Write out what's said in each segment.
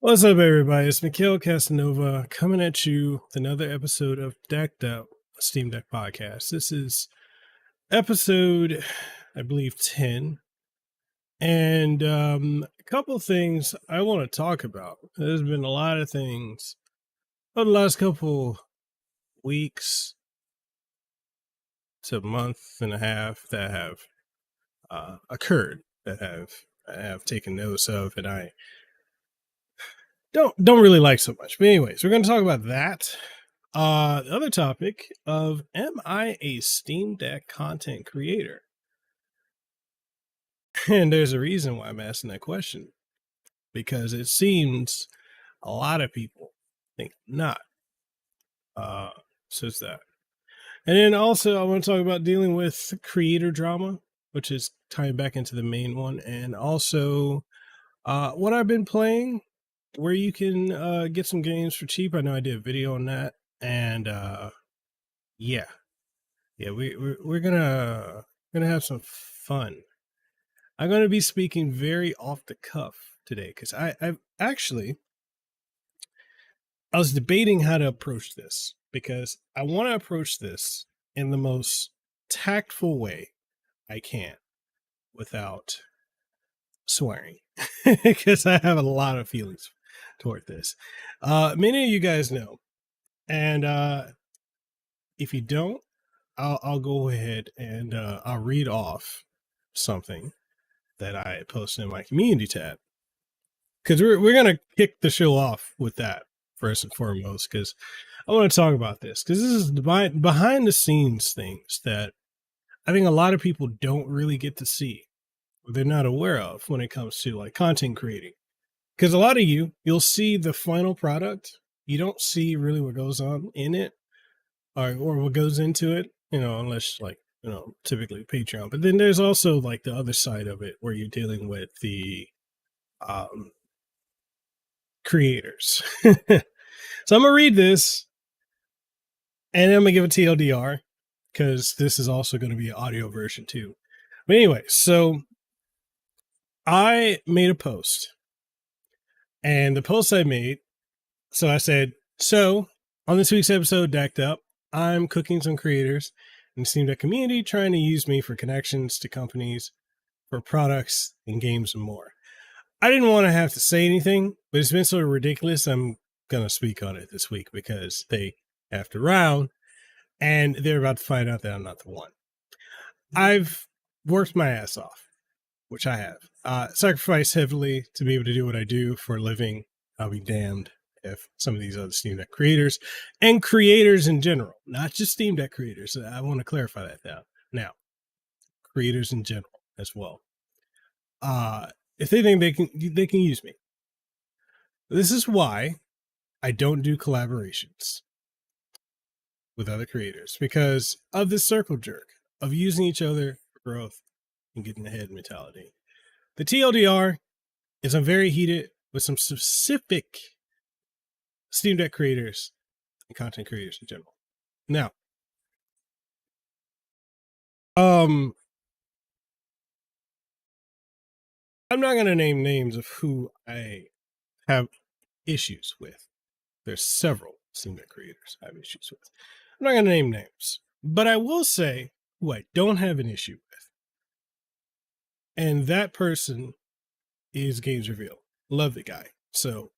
What's up, everybody? It's Mikhail Casanova coming at you with another episode of Decked Up, a Steam Deck podcast. This is episode, I believe, 10. And a couple things I want to talk about. There's been a lot of things over the last couple weeks to month and a half that have occurred that I have taken notice of, and I don't really like so much. But anyways, we're going to talk about that. The other topic of, am I a Steam Deck content creator? And there's a reason why I'm asking that question, because it seems a lot of people think I'm not. So it's that. And then also I want to talk about dealing with creator drama, which is tying back into the main one, and also what I've been playing, where you can get some games for cheap. I know I did a video on that, and yeah, we're gonna have some fun. I'm gonna be speaking very off the cuff today because I've actually I was debating how to approach this, because I want to approach this in the most tactful way I can without swearing, because I have a lot of feelings toward this. Many of you guys know, and if you don't, I'll go ahead and I'll read off something that I posted in my community tab, because we're gonna kick the show off with that first and foremost, because I want to talk about this, because this is behind the scenes things that I think a lot of people don't really get to see, or they're not aware of when it comes to like content creating. Because a lot of you'll see the final product, you don't see really what goes on in it, or what goes into it, unless like, typically Patreon. But then there's also like the other side of it where you're dealing with the um, creators. So I'm gonna read this, and I'm gonna give a TLDR, because this is also going to be an audio version too. But anyway, so I made a post, and the post I made, so I said, so on this week's episode, Decked Up, I'm cooking some creators in the Steam Deck community, trying to use me for connections to companies, for products and games and more. I didn't want to have to say anything, but it's been so ridiculous, I'm going to speak on it this week, because they have to round, and they're about to find out that I'm not the one. I've worked my ass off, which I have. Sacrificed heavily to be able to do what I do for a living. I'll be damned if some of these other Steam Deck creators, and creators in general, not just Steam Deck creators, I want to clarify that now, creators in general as well. If they think they can use me. This is why I don't do collaborations with other creators, because of this circle jerk of using each other for growth and getting ahead mentality. The TLDR is I'm very heated with some specific Steam Deck creators and content creators in general. Now, I'm not going to name names of who I have issues with. There's several Steam Deck creators I have issues with. I'm not going to name names, but I will say who I don't have an issue with. And that person is Games Reveal. Love the guy. So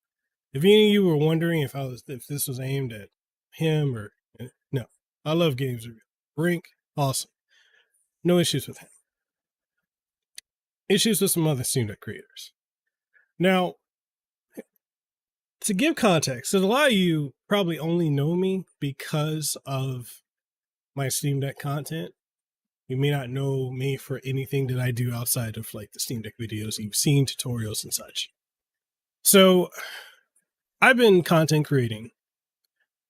if any of you were wondering if this was aimed at him or no, I love Games Reveal. Brink, awesome. No issues with him. Issues with some other Steam Deck creators. Now, to give context, so a lot of you probably only know me because of my Steam Deck content. You may not know me for anything that I do outside of like the Steam Deck videos. You've seen tutorials and such. So I've been content creating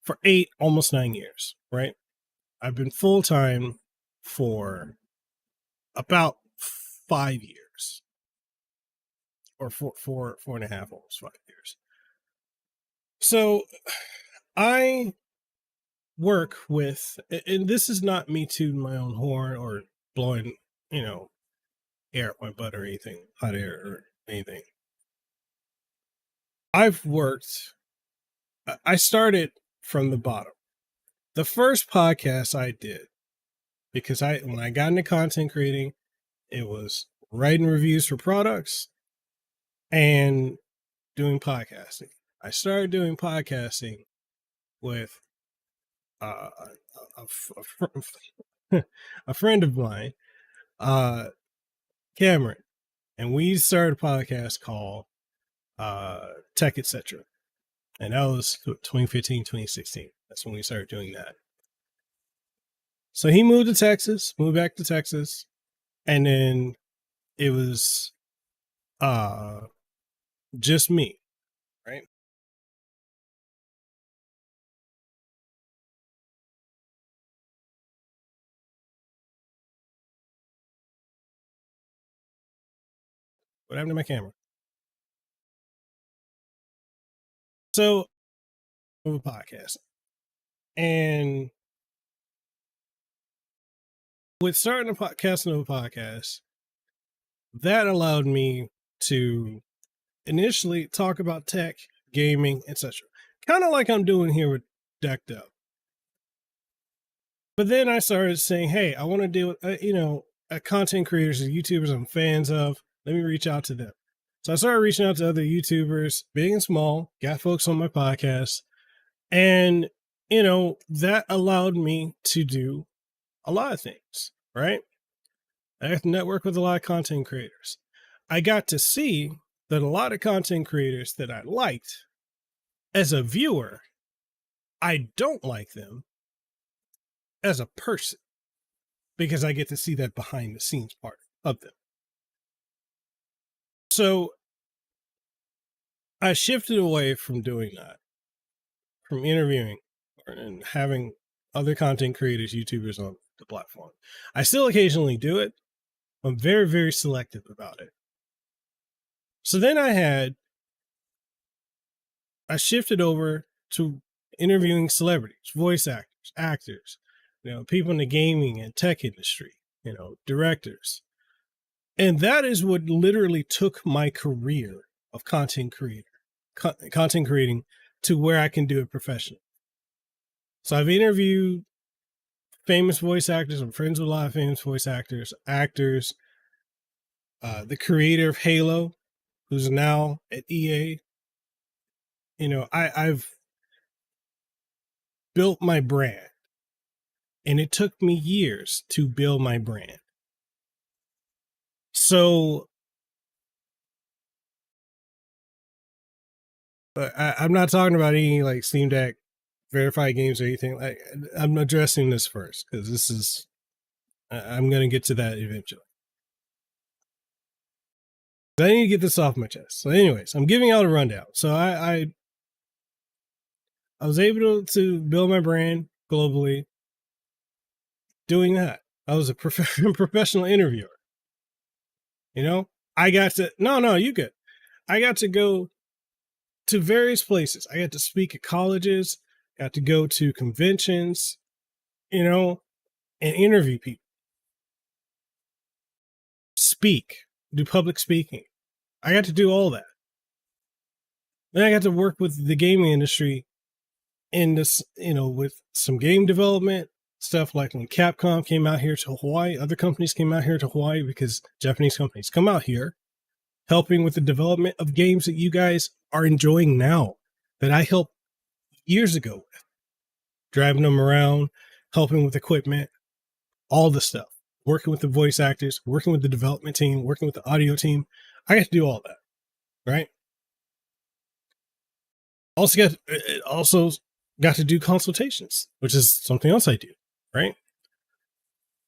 for 8, almost 9 years, right? I've been full-time for about 5 years, or four and a half, almost 5 years. So I work with, and this is not me tooting my own horn or blowing, air at my butt or anything, hot air or anything. I've worked, I started from the bottom. The first podcast I did, because when I got into content creating, it was writing reviews for products and doing podcasting. I started doing podcasting with uh, a friend of mine, Cameron, and we started a podcast called Tech Etc. And that was 2015, 2016. That's when we started doing that. So he moved back to Texas, and then it was just me, right? What happened to my camera? So, of a podcast. And with starting a podcast and a podcast, that allowed me to initially talk about tech, gaming, etc. Kind of like I'm doing here with Decked Up. But then I started saying, hey, I want to deal with, content creators and YouTubers I'm fans of. Let me reach out to them. So I started reaching out to other YouTubers, big and small, got folks on my podcast. And, that allowed me to do a lot of things, right? I got to network with a lot of content creators. I got to see that a lot of content creators that I liked as a viewer, I don't like them as a person because I get to see that behind the scenes part of them. So I shifted away from doing that, from interviewing and having other content creators, YouTubers on the platform. I still occasionally do it. I'm very, very selective about it. So then I shifted over to interviewing celebrities, voice actors, people in the gaming and tech industry, directors. And that is what literally took my career of content creating to where I can do it professionally. So I've interviewed famous voice actors. I'm friends with a lot of famous voice actors, the creator of Halo, who's now at EA. I've built my brand, and it took me years to build my brand. So I'm not talking about any like Steam Deck verified games or anything. Like, I'm addressing this first because this is I'm going to get to that eventually. I need to get this off my chest. So, anyways, I'm giving out a rundown. So I was able to build my brand globally doing that. I was a professional interviewer. I got to you good. I got to go to various places. I got to speak at colleges, got to go to conventions, and interview people. Speak, do public speaking. I got to do all that. Then I got to work with the gaming industry in this, with some game development stuff, like when Capcom came out here to Hawaii, other companies came out here to Hawaii because Japanese companies come out here helping with the development of games that you guys are enjoying now that I helped years ago with, driving them around, helping with equipment, all the stuff, working with the voice actors, working with the development team, working with the audio team. I got to do all that, right? Also got to do consultations, which is something else I do, right?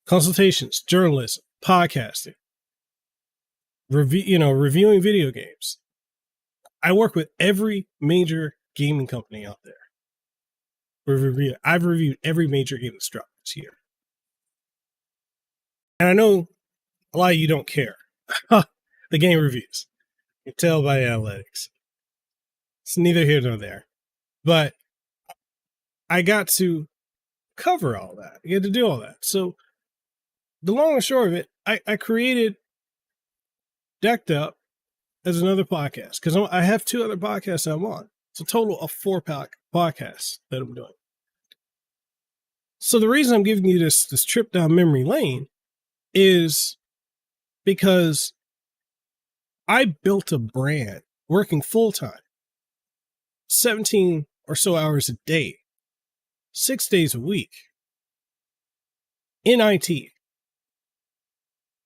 Consultations, journalism, podcasting, reviewing video games. I work with every major gaming company out there. I've reviewed every major game that's dropped this year. And I know a lot of you don't care. The game reviews. You can tell by the analytics. It's neither here nor there. But I got to cover all that. I get to do all that. So the long and short of it, I created Decked Up as another podcast because I have 2 other podcasts I'm on. It's a total of 4 podcasts that I'm doing. So the reason I'm giving you this trip down memory lane is because I built a brand working full time, 17 or so hours a day, 6 days a week in IT.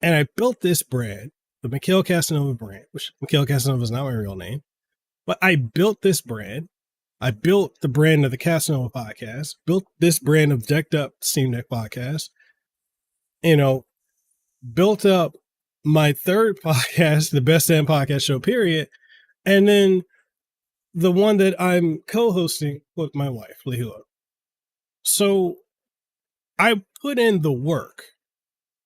And I built this brand, the Mikhail Casanova brand, which Mikhail Casanova is not my real name, but I built this brand. I built the brand of the Casanova podcast, built this brand of Decked Up Steam Deck podcast, built up my third podcast, the Best Damn Podcast Show, period. And then the one that I'm co-hosting with my wife, Lehua. So I put in the work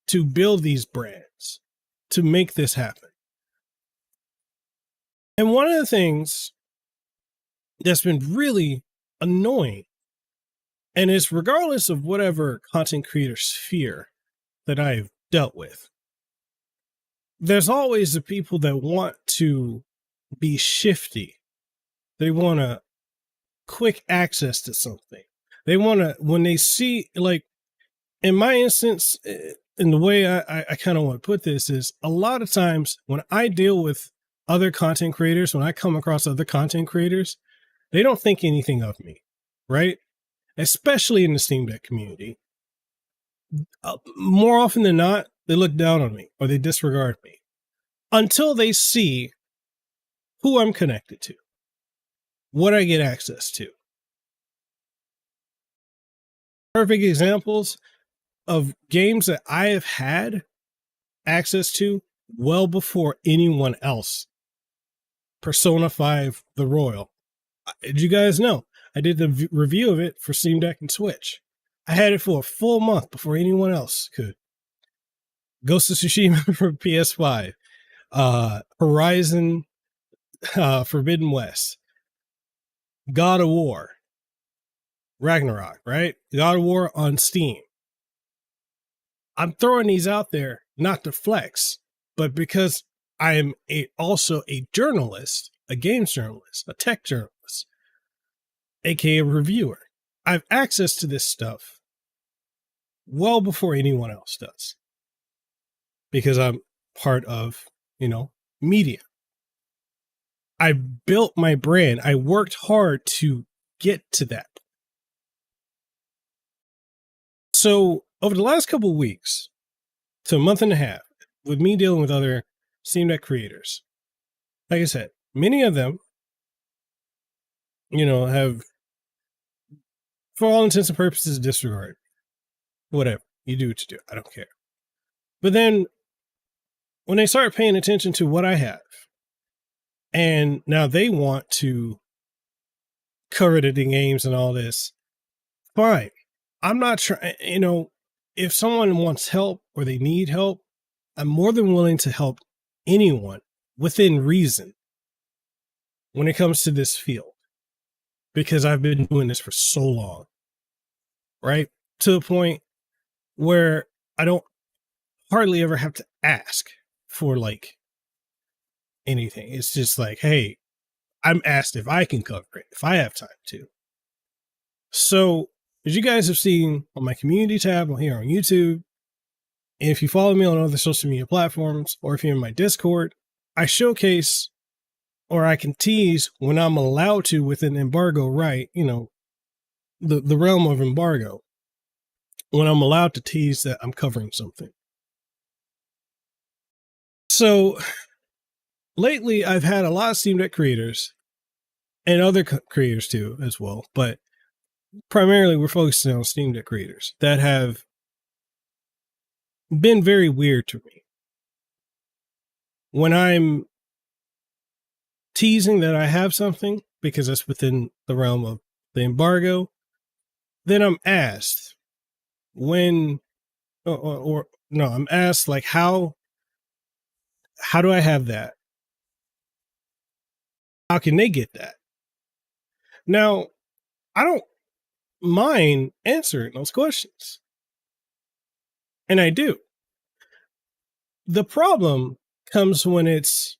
to build these brands, to make this happen. And one of the things that's been really annoying, and it's regardless of whatever content creator sphere that I've dealt with, there's always the people that want to be shifty. They want to quick access to something. They want to, when they see, like in my instance, in the way I kind of want to put this is a lot of times when I deal with other content creators, when I come across other content creators, they don't think anything of me, right? Especially in the Steam Deck community. More often than not, they look down on me or they disregard me until they see who I'm connected to, what I get access to. Perfect examples of games that I have had access to well before anyone else. Persona 5 The Royal. Did you guys know? I did the review of it for Steam Deck and Switch. I had it for a full month before anyone else could. Ghost of Tsushima for PS5. Horizon Forbidden West. God of War. Ragnarok, right? God of War on Steam. I'm throwing these out there not to flex, but because I am also a journalist, a games journalist, a tech journalist, aka a reviewer. I have access to this stuff well before anyone else does because I'm part of, media. I built my brand. I worked hard to get to that. So over the last couple of weeks to a month and a half, with me dealing with other Steam Deck creators, like I said, many of them, have, for all intents and purposes, disregarded. Whatever. You do what you do. I don't care. But then when they start paying attention to what I have, and now they want to cover the games and all this, fine. I'm not trying, if someone wants help or they need help, I'm more than willing to help anyone within reason when it comes to this field, because I've been doing this for so long, right? To the point where I don't hardly ever have to ask for anything. It's just like, hey, I'm asked if I can cover it, if I have time to. So, as you guys have seen on my community tab on here on YouTube, and if you follow me on other social media platforms, or if you're in my Discord, I showcase, or I can tease when I'm allowed to within embargo right, the realm of embargo, when I'm allowed to tease that I'm covering something. So lately I've had a lot of Steam Deck creators and other creators too as well, but primarily we're focusing on Steam Deck creators that have been very weird to me. When I'm teasing that I have something because that's within the realm of the embargo, then I'm asked when, or no, I'm asked like, how do I have that? How can they get that? Now, I don't mind answering those questions. And I do. The problem comes when it's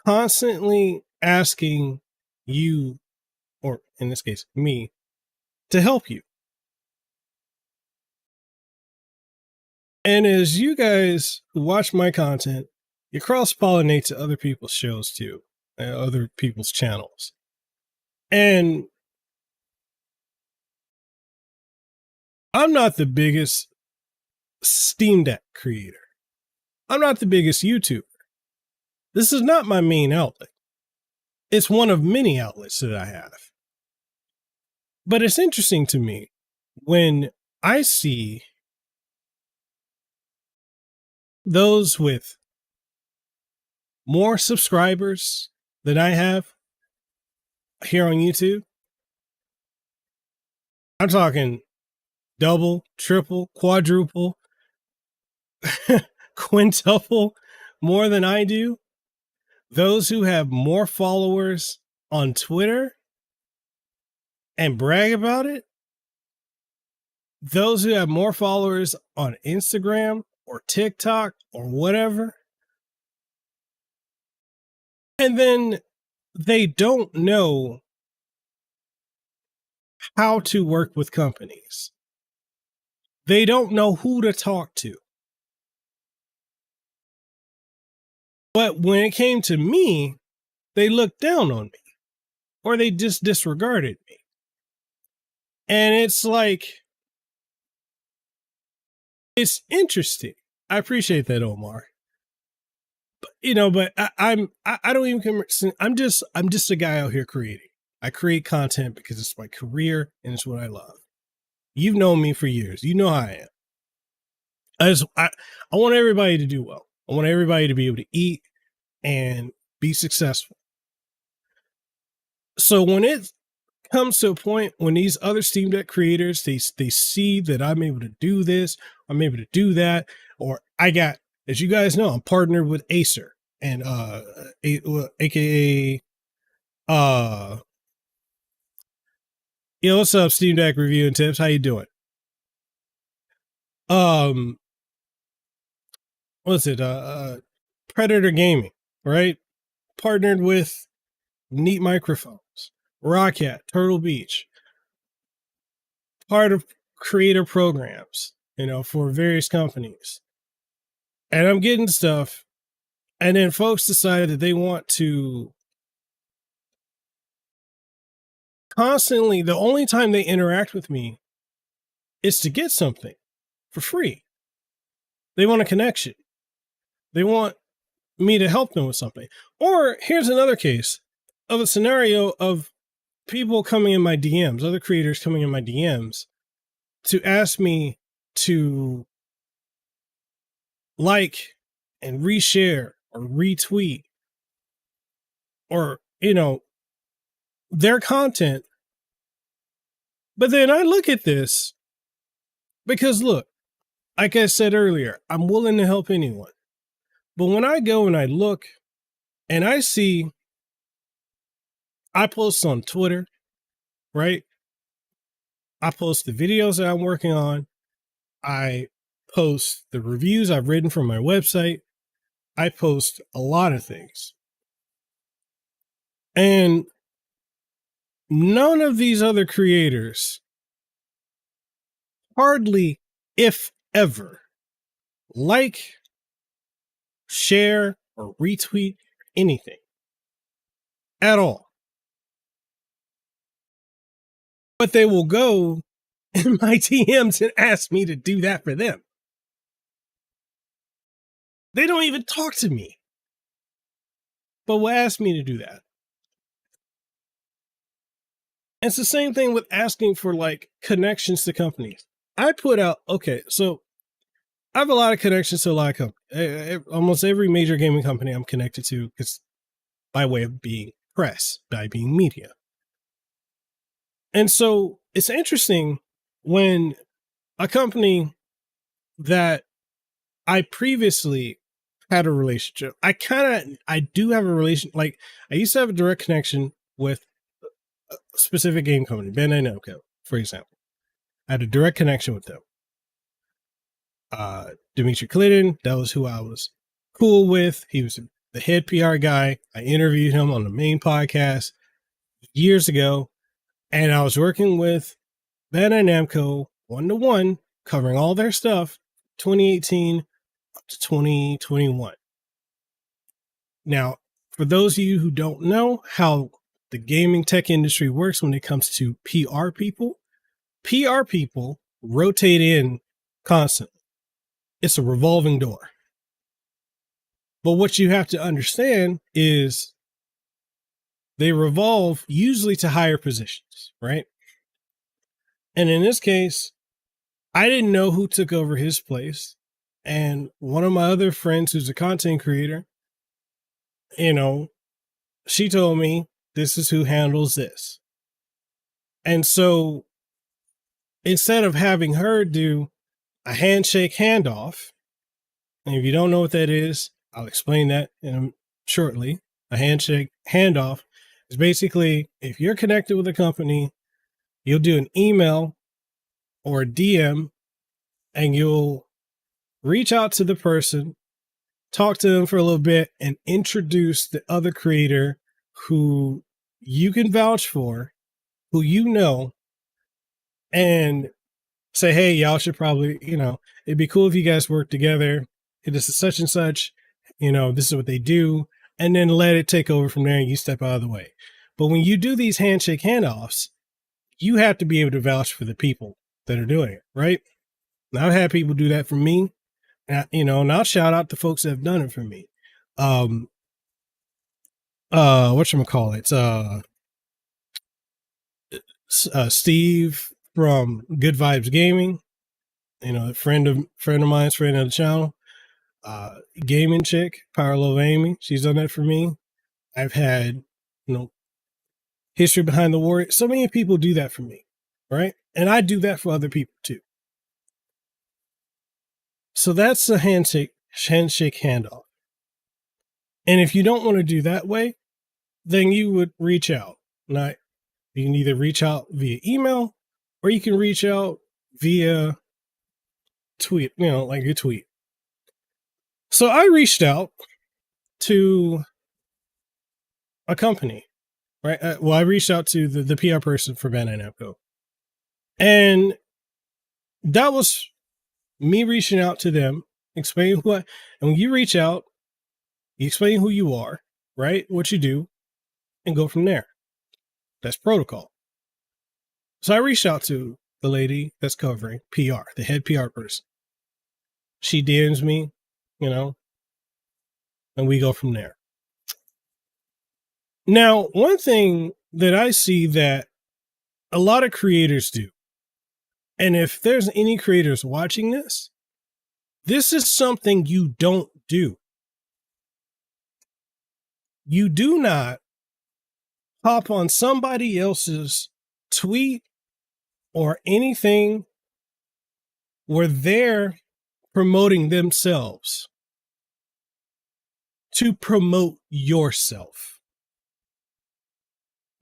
constantly asking you, or in this case, me, to help you. And as you guys who watch my content, you cross pollinate to other people's shows too, other people's channels. And I'm not the biggest Steam Deck creator. I'm not the biggest YouTuber. This is not my main outlet. It's one of many outlets that I have. But it's interesting to me when I see those with more subscribers than I have here on YouTube. I'm talking double, triple, quadruple, quintuple more than I do. Those who have more followers on Twitter and brag about it. Those who have more followers on Instagram or TikTok or whatever. And then they don't know how to work with companies. They don't know who to talk to. But when it came to me, they looked down on me or they just disregarded me. And it's like, it's interesting. I appreciate that, Omar. But, but I don't even, I'm just a guy out here creating. I create content because it's my career and it's what I love. You've known me for years. You know how I am. I want everybody to do well. I want everybody to be able to eat and be successful. So when it comes to a point when these other Steam Deck creators, they see that I'm able to do this, I'm able to do that, or I got, as you guys know, I'm partnered with Acer and aka what's up, Steam Deck Review and Tips? How you doing? What's it? Predator Gaming, right? Partnered with Neat Microphones, Rockcat, Turtle Beach, part of creator programs, for various companies. And I'm getting stuff. And then folks decide that they want to constantly, the only time they interact with me is to get something for free. They want a connection. They want me to help them with something. Or here's another case of a scenario of people coming in my DMs, other creators coming in my DMs to ask me to like and reshare or retweet or, their content. But then I look at this because look, like I said earlier, I'm willing to help anyone. But when I go and I look and I see, I post on Twitter, right? I post the videos that I'm working on. I post the reviews I've written from my website. I post a lot of things. And none of these other creators, hardly, if ever, like, share, or retweet anything at all. But they will go in my DMs and ask me to do that for them. They don't even talk to me, but will ask me to do that. It's the same thing with asking for like connections to companies. I put out, okay, so I have a lot of connections to a lot of companies. Almost every major gaming company I'm connected to, because by way of being press, by being media. And so it's interesting when a company that I previously had a relationship, I do have a relation, like I used to have a direct connection with a specific game company, Bandai Namco, for example. I had a direct connection with them. Dimitri Clinton, that was who I was cool with. He was the head PR guy. I interviewed him on the main podcast years ago, and I was working with Bandai Namco one-to-one, covering all their stuff, 2018 up to 2021. Now, for those of you who don't know how the gaming tech industry works when it comes to PR people rotate in constantly. It's a revolving door. But what you have to understand is they revolve usually to higher positions, right? And in this case, I didn't know who took over his place. And one of my other friends who's a content creator, she told me this is who handles this. And so instead of having her do a handshake handoff, and if you don't know what that is, I'll explain that shortly. A handshake handoff is basically, if you're connected with a company, you'll do an email or a DM, and you'll reach out to the person, talk to them for a little bit, and introduce the other creator who you can vouch for, who you know, and say, hey, y'all should probably, it'd be cool if you guys work together. This is such and such, this is what they do, and then let it take over from there and you step out of the way. But when you do these handshake handoffs, you have to be able to vouch for the people that are doing it, right? Now, I've had people do that for me, and I'll shout out the folks that have done it for me. Whatchamacallit? Steve from Good Vibes Gaming, a friend of mine's friend of the channel. Gaming chick, Power Love Amy, she's done that for me. I've had, History Behind the Warrior. So many people do that for me, right? And I do that for other people too. So that's a handshake handoff. And if you don't want to do that way, then you would reach out. Now, you can either reach out via email or you can reach out via tweet, like your tweet. So I reached out to a company, right? I reached out to the PR person for Bandai Namco. And that was me reaching out to them, explaining and when you reach out, you explain who you are, right? What you do, and go from there. That's protocol. So I reached out to the lady that's covering PR, the head PR person. She DMs me, and we go from there. Now, one thing that I see that a lot of creators do, and if there's any creators watching this is something you don't do. You do not hop on somebody else's tweet or anything where they're promoting themselves to promote yourself.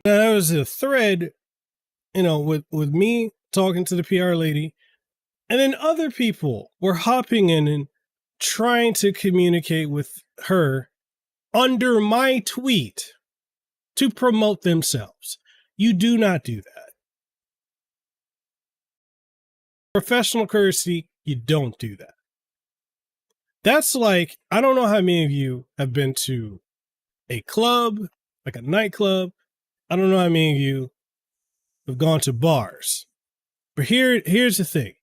Now, there was a thread, with me talking to the PR lady, and then other people were hopping in and trying to communicate with her under my tweet to promote themselves. You do not do that. Professional courtesy, you don't do that. That's like, I don't know how many of you have been to a club, like a nightclub. I don't know how many of you have gone to bars. But here's the thing.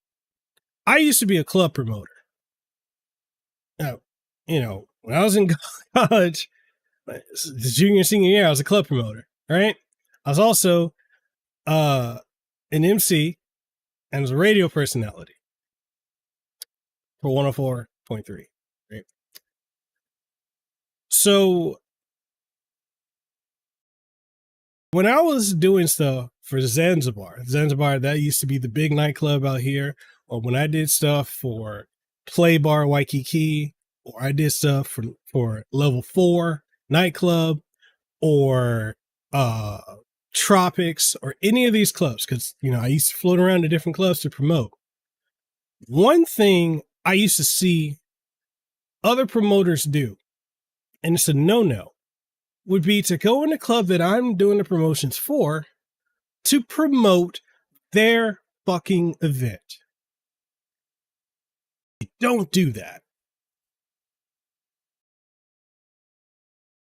I used to be a club promoter. Now, when I was in college, the junior, senior year, I was a club promoter, right? I was also an MC and was a radio personality for 104.3, right? So when I was doing stuff for Zanzibar, that used to be the big nightclub out here, or when I did stuff for Play Bar Waikiki, or I did stuff for Level 4 nightclub, or Tropics, or any of these clubs, because I used to float around to different clubs to promote. One thing I used to see other promoters do and it's a no-no, would be to go in a club that I'm doing the promotions for to promote their fucking event. Don't do that.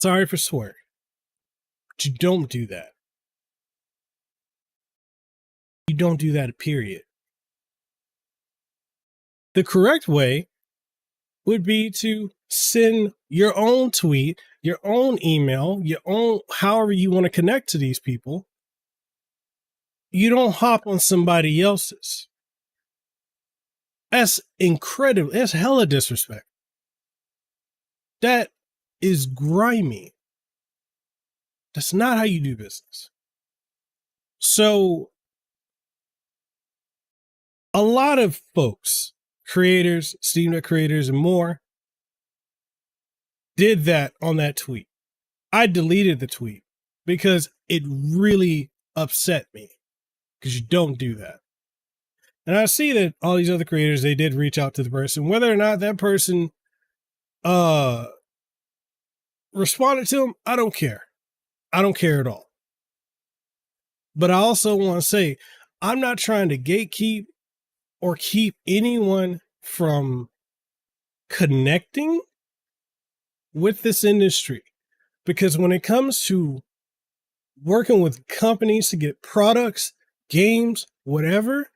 Sorry for swearing, but you don't do that. You don't do that, period. The correct way would be to send your own tweet, your own email, your own, however you want to connect to these people. You don't hop on somebody else's. That's incredible. That's hella disrespect. That is grimy. That's not how you do business. So, a lot of folks, creators, Steam Deck creators, and more, did that on that tweet. I deleted the tweet because it really upset me, because you don't do that. And I see that all these other creators, they did reach out to the person. Whether or not that person responded to them, I don't care. I don't care at all. But I also want to say, I'm not trying to gatekeep or keep anyone from connecting with this industry. Because when it comes to working with companies to get products, games, whatever,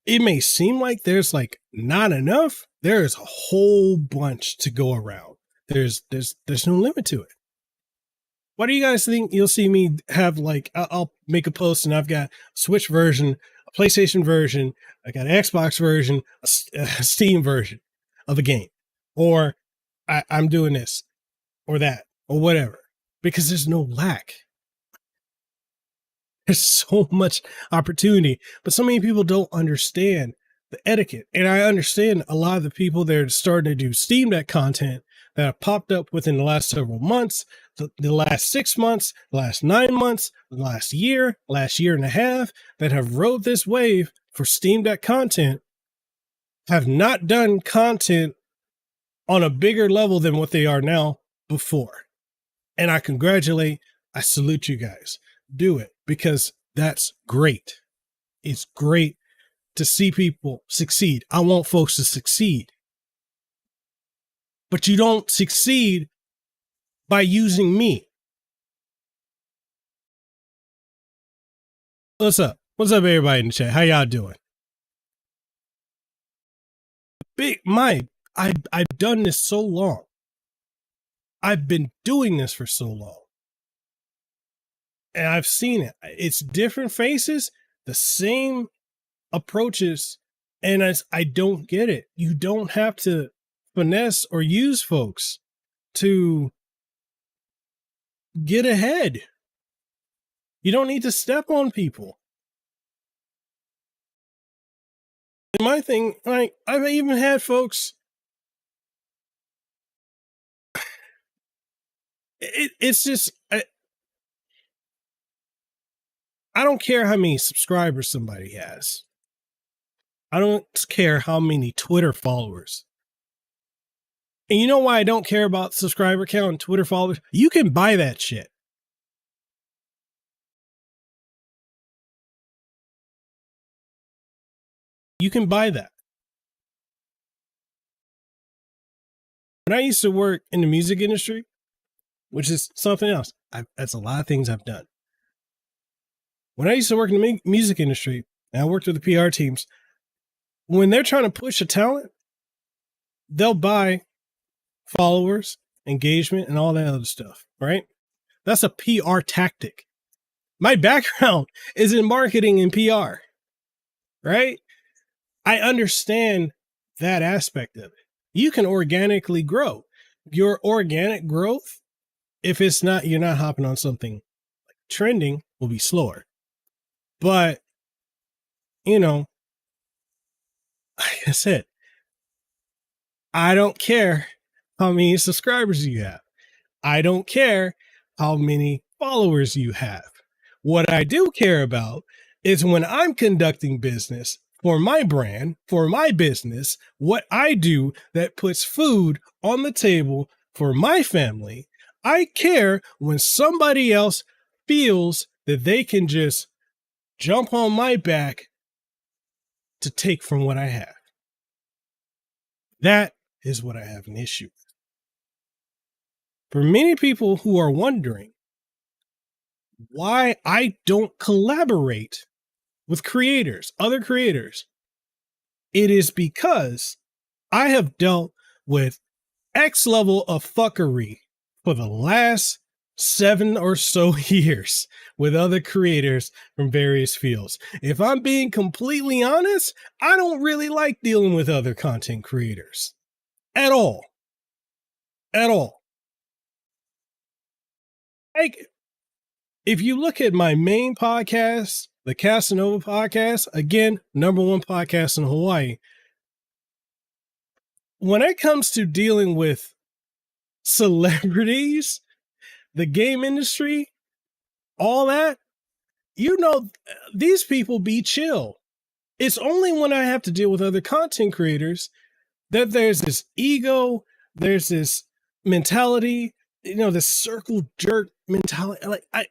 it may seem like there's like not enough. There is a whole bunch to go around. There's no limit to it. Why do you guys think you'll see me have like, I'll make a post and I've got a Switch version, a PlayStation version, I got an Xbox version, a Steam version of a game, or I'm doing this or that or whatever, because there's no lack. There's so much opportunity, but so many people don't understand the etiquette. And I understand a lot of the people that are starting to do Steam Deck content that have popped up within the last several months, the last 6 months, the last 9 months, the last year and a half, that have rode this wave for Steam Deck content, have not done content on a bigger level than what they are now before. And I salute you guys. Do it, because that's great. It's great to see people succeed. I want folks to succeed. But you don't succeed by using me. What's up? What's up, everybody in the chat? How y'all doing? I've done this so long. I've been doing this for so long. And I've seen it. It's different faces, the same approaches, and I don't get it. You don't have to finesse or use folks to get ahead. You don't need to step on people. And my thing, like, I've even had folks, it's just, I don't care how many subscribers somebody has. I don't care how many Twitter followers. And you know why I don't care about subscriber count and Twitter followers? You can buy that shit. You can buy that. When I used to work in the music industry, which is something else, that's a lot of things I've done. When I used to work in the music industry, and I worked with the PR teams, when they're trying to push a talent, they'll buy followers, engagement, and all that other stuff, right? That's a PR tactic. My background is in marketing and PR, right? I understand that aspect of it. You can organically grow. Your organic growth, if you're not hopping on something like trending, will be slower. But, you know, like I said, I don't care how many subscribers you have. I don't care how many followers you have. What I do care about is when I'm conducting business for my brand, for my business, what I do that puts food on the table for my family. I care when somebody else feels that they can just jump on my back to take from what I have. That is what I have an issue with. For many people who are wondering why I don't collaborate with creators, other creators, it is because I have dealt with X level of fuckery for the last 7 or so years with other creators from various fields. If I'm being completely honest, I don't really like dealing with other content creators at all. At all. Like, if you look at my main podcast, the Casanova podcast, again, #1 podcast in Hawaii. When it comes to dealing with celebrities, the game industry, all that, these people be chill. It's only when I have to deal with other content creators that there's this ego, there's this mentality, this circle jerk mentality. Like, I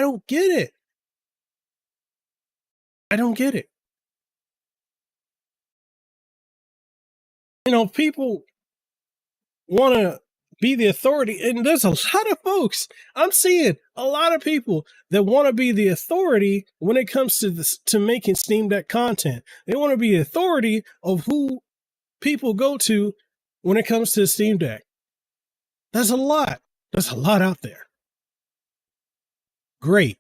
don't get it. I don't get it. People want to be the authority, and there's a lot of folks. I'm seeing a lot of people that want to be the authority when it comes to this, to making Steam Deck content. They want to be the authority of who people go to when it comes to the Steam Deck. There's a lot. There's a lot out there. Great.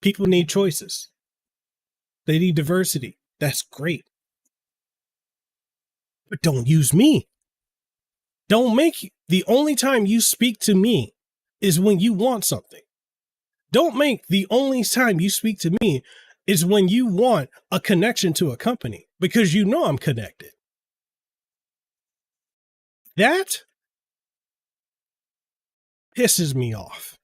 People need choices. They need diversity. That's great. But don't use me. Don't make the only time you speak to me is when you want something. Don't make the only time you speak to me is when you want a connection to a company, because you know I'm connected. That pisses me off.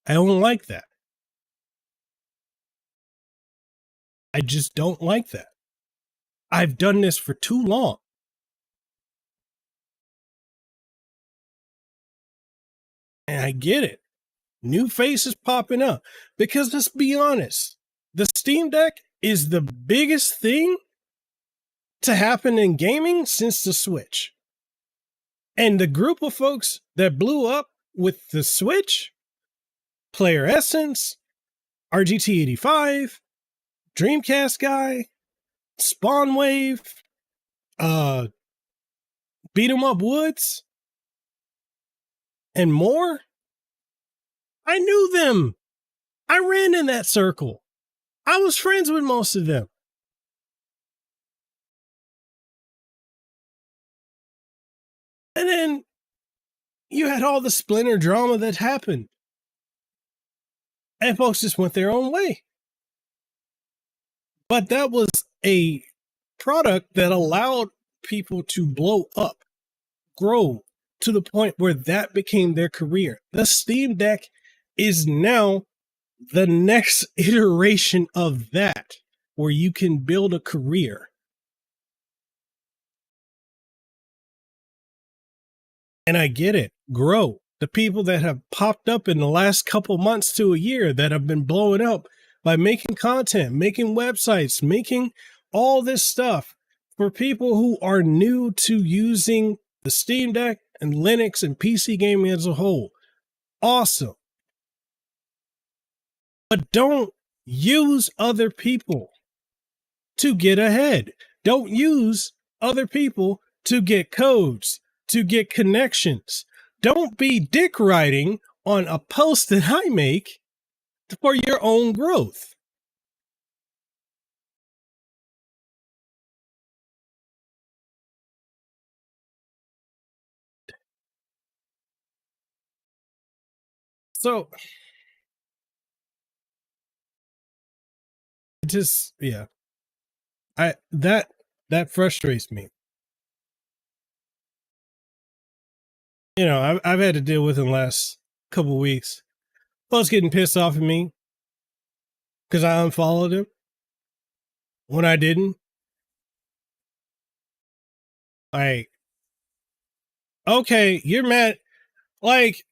I don't like that. I just don't like that. I've done this for too long. And I get it. New faces popping up. Because let's be honest, the Steam Deck is the biggest thing to happen in gaming since the Switch. And the group of folks that blew up with the Switch, Player Essence, RGT85, Dreamcast guy, Spawn Wave, Beat 'em Up Woods, and more. I knew them. I ran in that circle. I was friends with most of them. And then you had all the Splinter drama that happened. And folks just went their own way. But that was a product that allowed people to blow up, grow to the point where that became their career. The Steam Deck is now the next iteration of that, where you can build a career. And I get it. Grow. The people that have popped up in the last couple months to a year that have been blowing up by making content, making websites, making all this stuff for people who are new to using the Steam Deck and Linux and PC gaming as a whole. Awesome. But don't use other people to get ahead. Don't use other people to get codes, to get connections. Don't be dick riding on a post that I make for your own growth. So just, yeah, that frustrates me. I've had to deal with in the last couple weeks. Folks getting pissed off at me because I unfollowed him when I didn't. Like, okay, you're mad. Like,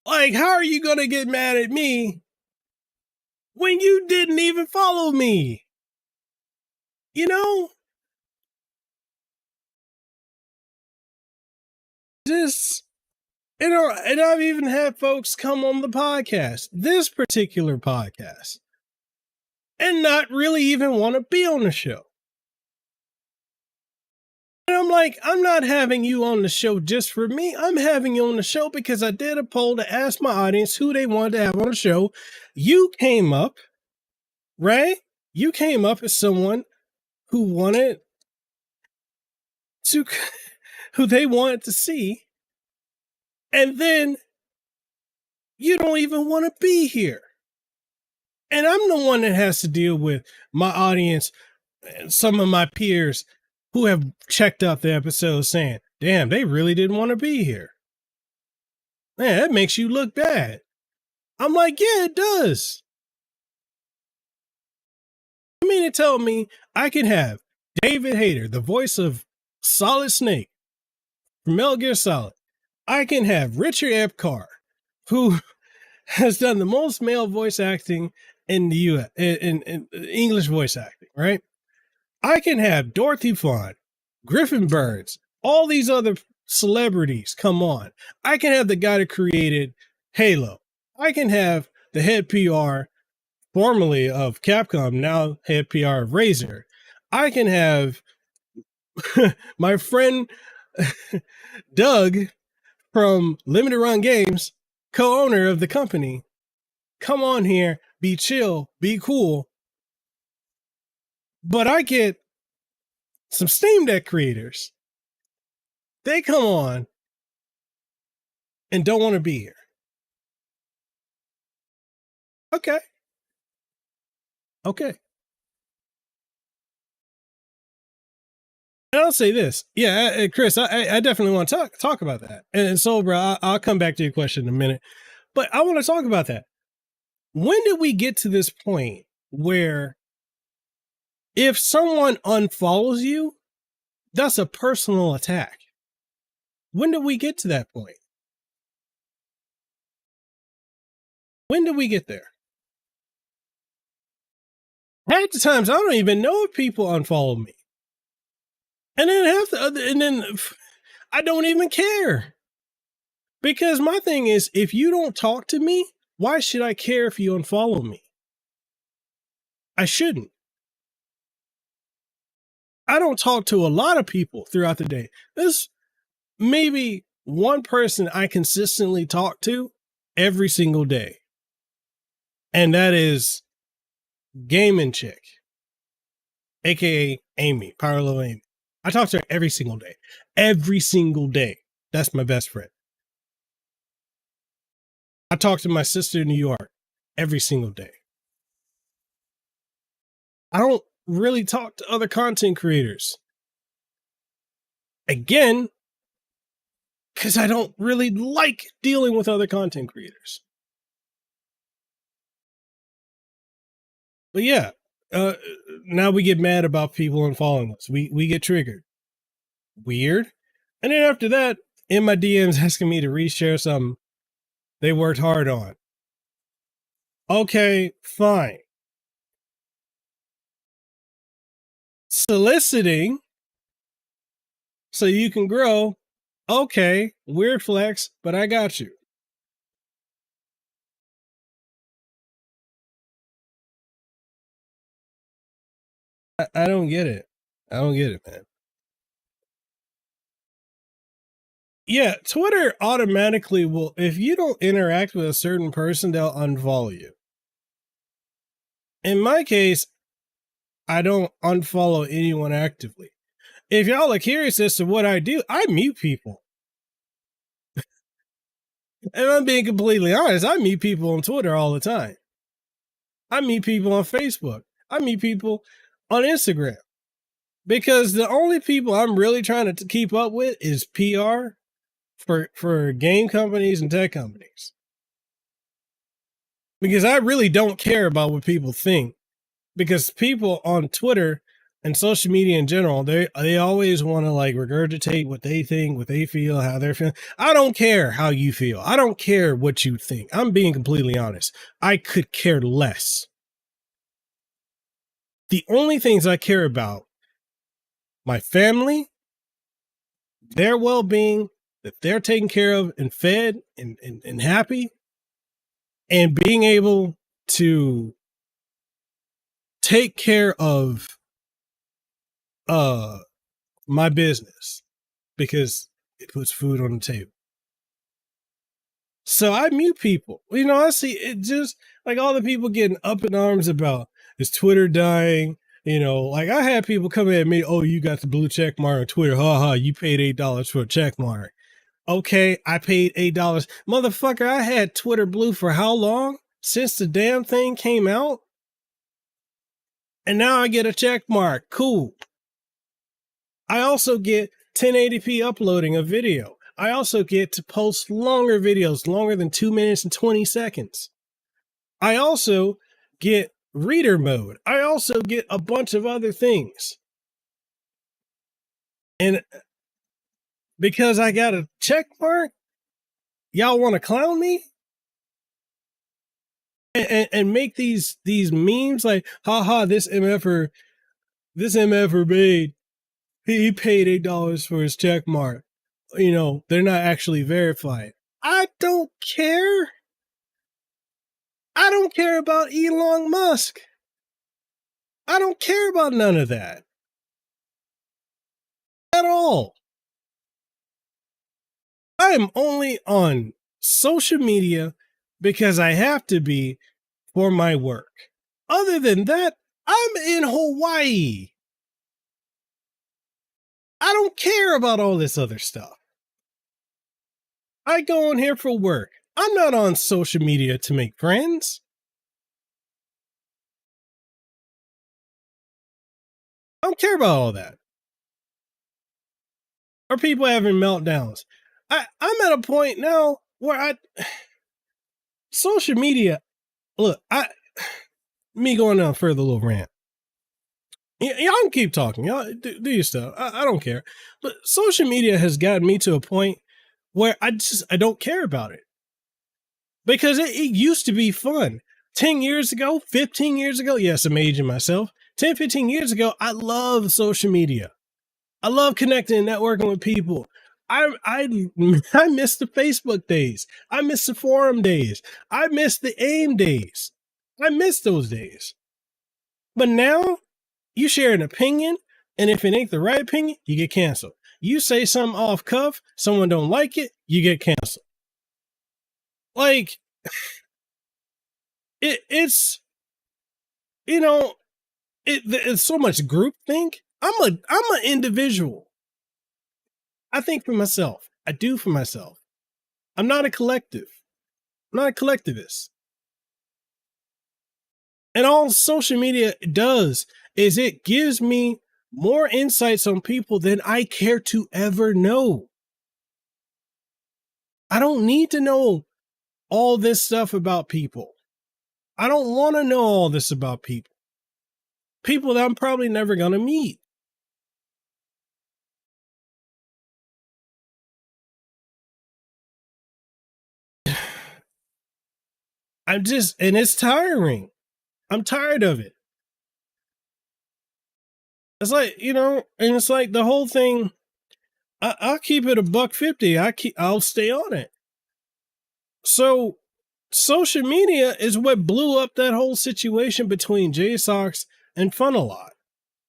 like, how are you gonna get mad at me when you didn't even follow me? You know, just and I've even had folks come on the podcast, this particular podcast, and not really even want to be on the show. And I'm like, I'm not having you on the show just for me. I'm having you on the show because I did a poll to ask my audience who they wanted to have on the show. You came up, right? You came up as someone who wanted to, who they wanted to see. And then you don't even want to be here. And I'm the one that has to deal with my audience and some of my peers who have checked out the episode saying, damn, they really didn't want to be here. Man, that makes you look bad. I'm like, yeah, it does. You mean to tell me I can have David Hayter, the voice of Solid Snake from Metal Gear Solid. I can have Richard Epcar, who has done the most male voice acting in the U.S. in English voice acting, right? I can have Dorothy Fawn, Griffin Burns, all these other celebrities come on. I can have the guy that created Halo. I can have the head PR, formerly of Capcom, now head PR of Razer. I can have my friend Doug from Limited Run Games, co-owner of the company, come on here, be chill, be cool. But I get some Steam Deck creators. They come on and don't want to be here. Okay. Okay. And I'll say this. Yeah, Chris, I definitely want to talk about that. And so, bro, I'll come back to your question in a minute. But I want to talk about that. When did we get to this point where if someone unfollows you, that's a personal attack? When did we get to that point? When did we get there? Half the times I don't even know if people unfollow me. And then I don't even care. Because my thing is, if you don't talk to me, why should I care if you unfollow me? I shouldn't. I don't talk to a lot of people throughout the day. There's maybe one person I consistently talk to every single day. And that is Gaming Chick, aka Amy, Parallel Amy. I talk to her every single day. Every single day. That's my best friend. I talk to my sister in New York every single day. I don't really talk to other content creators. Again, because I don't really like dealing with other content creators. But yeah, now we get mad about people unfollowing us. We get triggered. Weird. And then after that, in my DMs asking me to reshare something they worked hard on. Okay, fine. Soliciting so you can grow. Okay, weird flex, but I got you. I don't get it. I don't get it, man. Yeah, Twitter automatically will, if you don't interact with a certain person, they'll unfollow you. In my case, I don't unfollow anyone actively. If y'all are curious as to what I do, I mute people. And I'm being completely honest, I meet people on Twitter all the time. I meet people on Facebook. I meet people on Instagram. Because the only people I'm really trying to keep up with is PR for game companies and tech companies. Because I really don't care about what people think. Because people on Twitter and social media in general, they always want to like regurgitate what they think, what they feel, how they're feeling. I don't care how you feel. I don't care what you think. I'm being completely honest. I could care less. The only things I care about, my family, their well-being, that they're taken care of and fed and happy, and being able to take care of my business because it puts food on the table. So I mute people. You know, I see it just like all the people getting up in arms about is Twitter dying. You know, like I had people come at me, oh, you got the blue check mark on Twitter. Ha ha, you paid $8 for a check mark. Okay, I paid $8. Motherfucker, I had Twitter blue for how long? Since the damn thing came out? And now I get a check mark. Cool. I also get 1080p uploading a video. I also get to post longer videos, longer than 2 minutes and 20 seconds. I also get reader mode. I also get a bunch of other things. And because I got a check mark, y'all want to clown me? And make these memes like, haha, this MFer made, he paid $8 for his check mark. You know, they're not actually verified. I don't care. I don't care about Elon Musk. I don't care about none of that. At all. I am only on social media because I have to be for my work. Other than that, I'm in Hawaii. I don't care about all this other stuff. I go on here for work. I'm not on social media to make friends. I don't care about all that. Or people having meltdowns. I'm at a point now where social media, look, me going on further little rant. Y'all can keep talking. Y'all do your stuff. I don't care. But social media has gotten me to a point where I don't care about it. Because it used to be fun. 10 years ago, 15 years ago, yes, I'm aging myself. 10, 15 years ago, I loved social media. I love connecting and networking with people. I miss the Facebook days. I miss the forum days. I miss the AIM days. I miss those days. But now, you share an opinion, and if it ain't the right opinion, you get canceled. You say something off cuff, someone don't like it, you get canceled. Like, it's, you know, it's so much groupthink. I'm an individual. I think for myself. I do for myself. I'm not a collective. I'm not a collectivist. And all social media does is it gives me more insights on people than I care to ever know. I don't need to know all this stuff about people. I don't want to know all this about people. People that I'm probably never going to meet. And it's tiring. I'm tired of it. It's like, and it's like the whole thing. I'll keep it $150. I'll stay on it. So social media is what blew up that whole situation between JSOX and Funalot,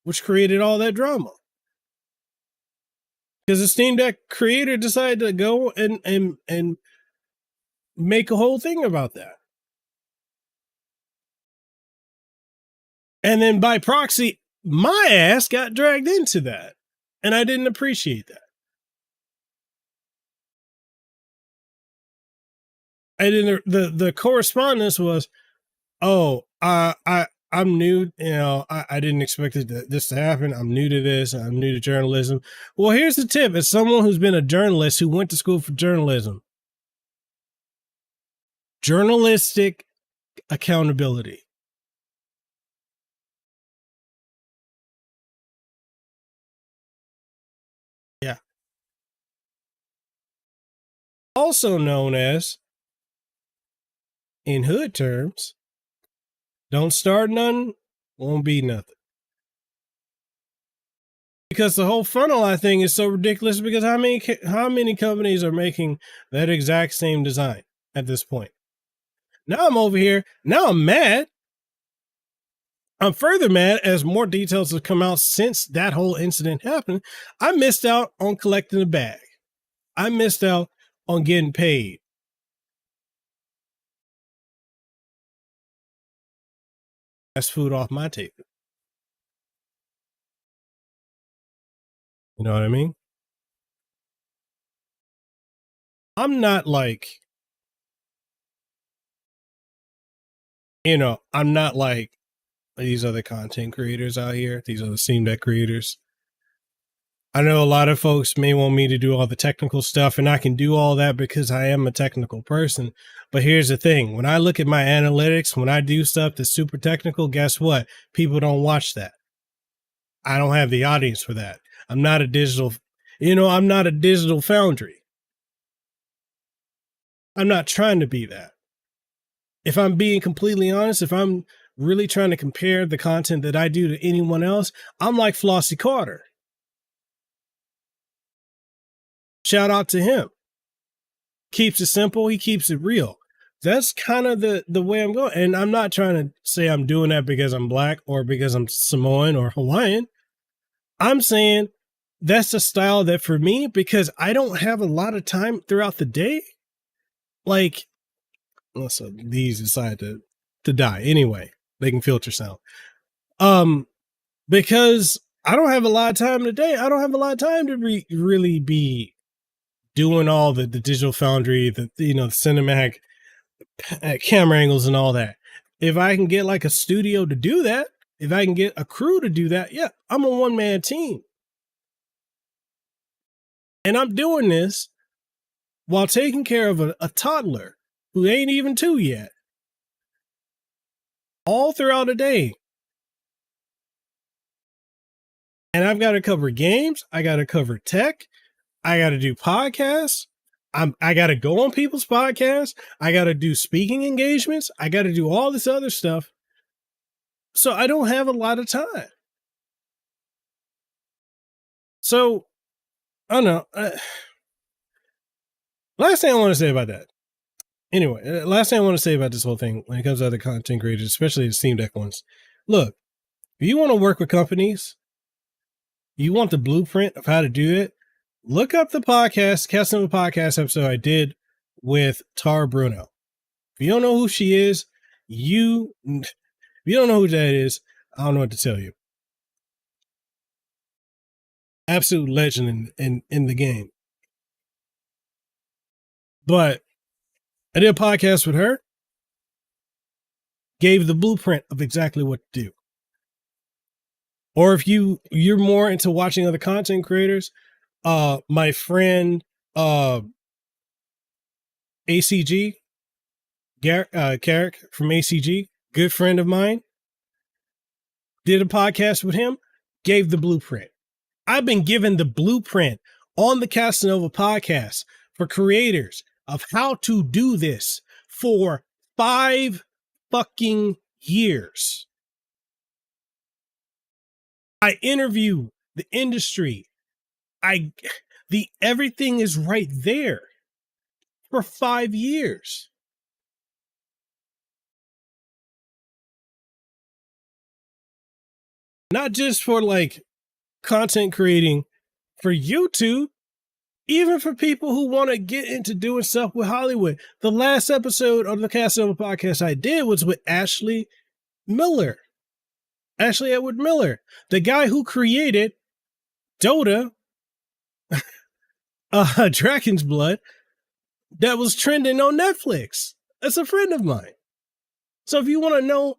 which created all that drama. Because the Steam Deck creator decided to go and make a whole thing about that. And then by proxy, my ass got dragged into that. And I didn't appreciate that. And then the correspondence was, oh, I'm new, I didn't expect this to happen. I'm new to this. I'm new to journalism. Well, here's the tip. As someone who's been a journalist who went to school for journalism, journalistic accountability. Yeah. Also known as, in hood terms, don't start nothing, won't be nothing. Because the whole front line thing is so ridiculous. Because how many companies are making that exact same design at this point? Now I'm over here. Now I'm mad. I'm further mad as more details have come out since that whole incident happened. I missed out on collecting the bag. I missed out on getting paid. That's food off my table. You know what I mean? I'm not like, I'm not like these other content creators out here, these other Steam Deck creators. I know a lot of folks may want me to do all the technical stuff, and I can do all that because I am a technical person. But here's the thing. When I look at my analytics, when I do stuff that's super technical, guess what? People don't watch that. I don't have the audience for that. I'm not a digital foundry. I'm not trying to be that. If I'm being completely honest, if I'm really trying to compare the content that I do to anyone else, I'm like Flossie Carter. Shout out to him. Keeps it simple. He keeps it real. That's kind of the way I'm going. And I'm not trying to say I'm doing that because I'm black or because I'm Samoan or Hawaiian. I'm saying that's the style that for me, because I don't have a lot of time throughout the day. Like, so these decide to die anyway. They can filter sound. Because I don't have a lot of time today. I don't have a lot of time to really be doing all the digital foundry, the cinematic camera angles and all that. If I can get like a studio to do that, if I can get a crew to do that, yeah, I'm a one-man team. And I'm doing this while taking care of a toddler who ain't even 2 yet. All throughout the day. And I've got to cover games. I got to cover tech. I got to do podcasts. I got to go on people's podcasts. I got to do speaking engagements. I got to do all this other stuff. So I don't have a lot of time. So, I don't know. Last thing I want to say about that. Anyway, last thing I want to say about this whole thing when it comes to other content creators, especially the Steam Deck ones. Look, if you want to work with companies, you want the blueprint of how to do it, look up the Casanova podcast episode I did with Tara Bruno. If you don't know who she is, if you don't know who that is, I don't know what to tell you. Absolute legend in the game. But I did a podcast with her, gave the blueprint of exactly what to do. Or if you're more into watching other content creators, my friend ACG, Carrick from ACG, good friend of mine, did a podcast with him, gave the blueprint. I've been given the blueprint on the Casanova podcast for creators of how to do this for 5 fucking years. I interview the industry. Everything is right there for 5 years. Not just for like content creating for YouTube, even for people who want to get into doing stuff with Hollywood. The last episode of the Casanova podcast I did was with Ashley Edward Miller, the guy who created Dota, Dragon's Blood, that was trending on Netflix. That's a friend of mine. So if you want to know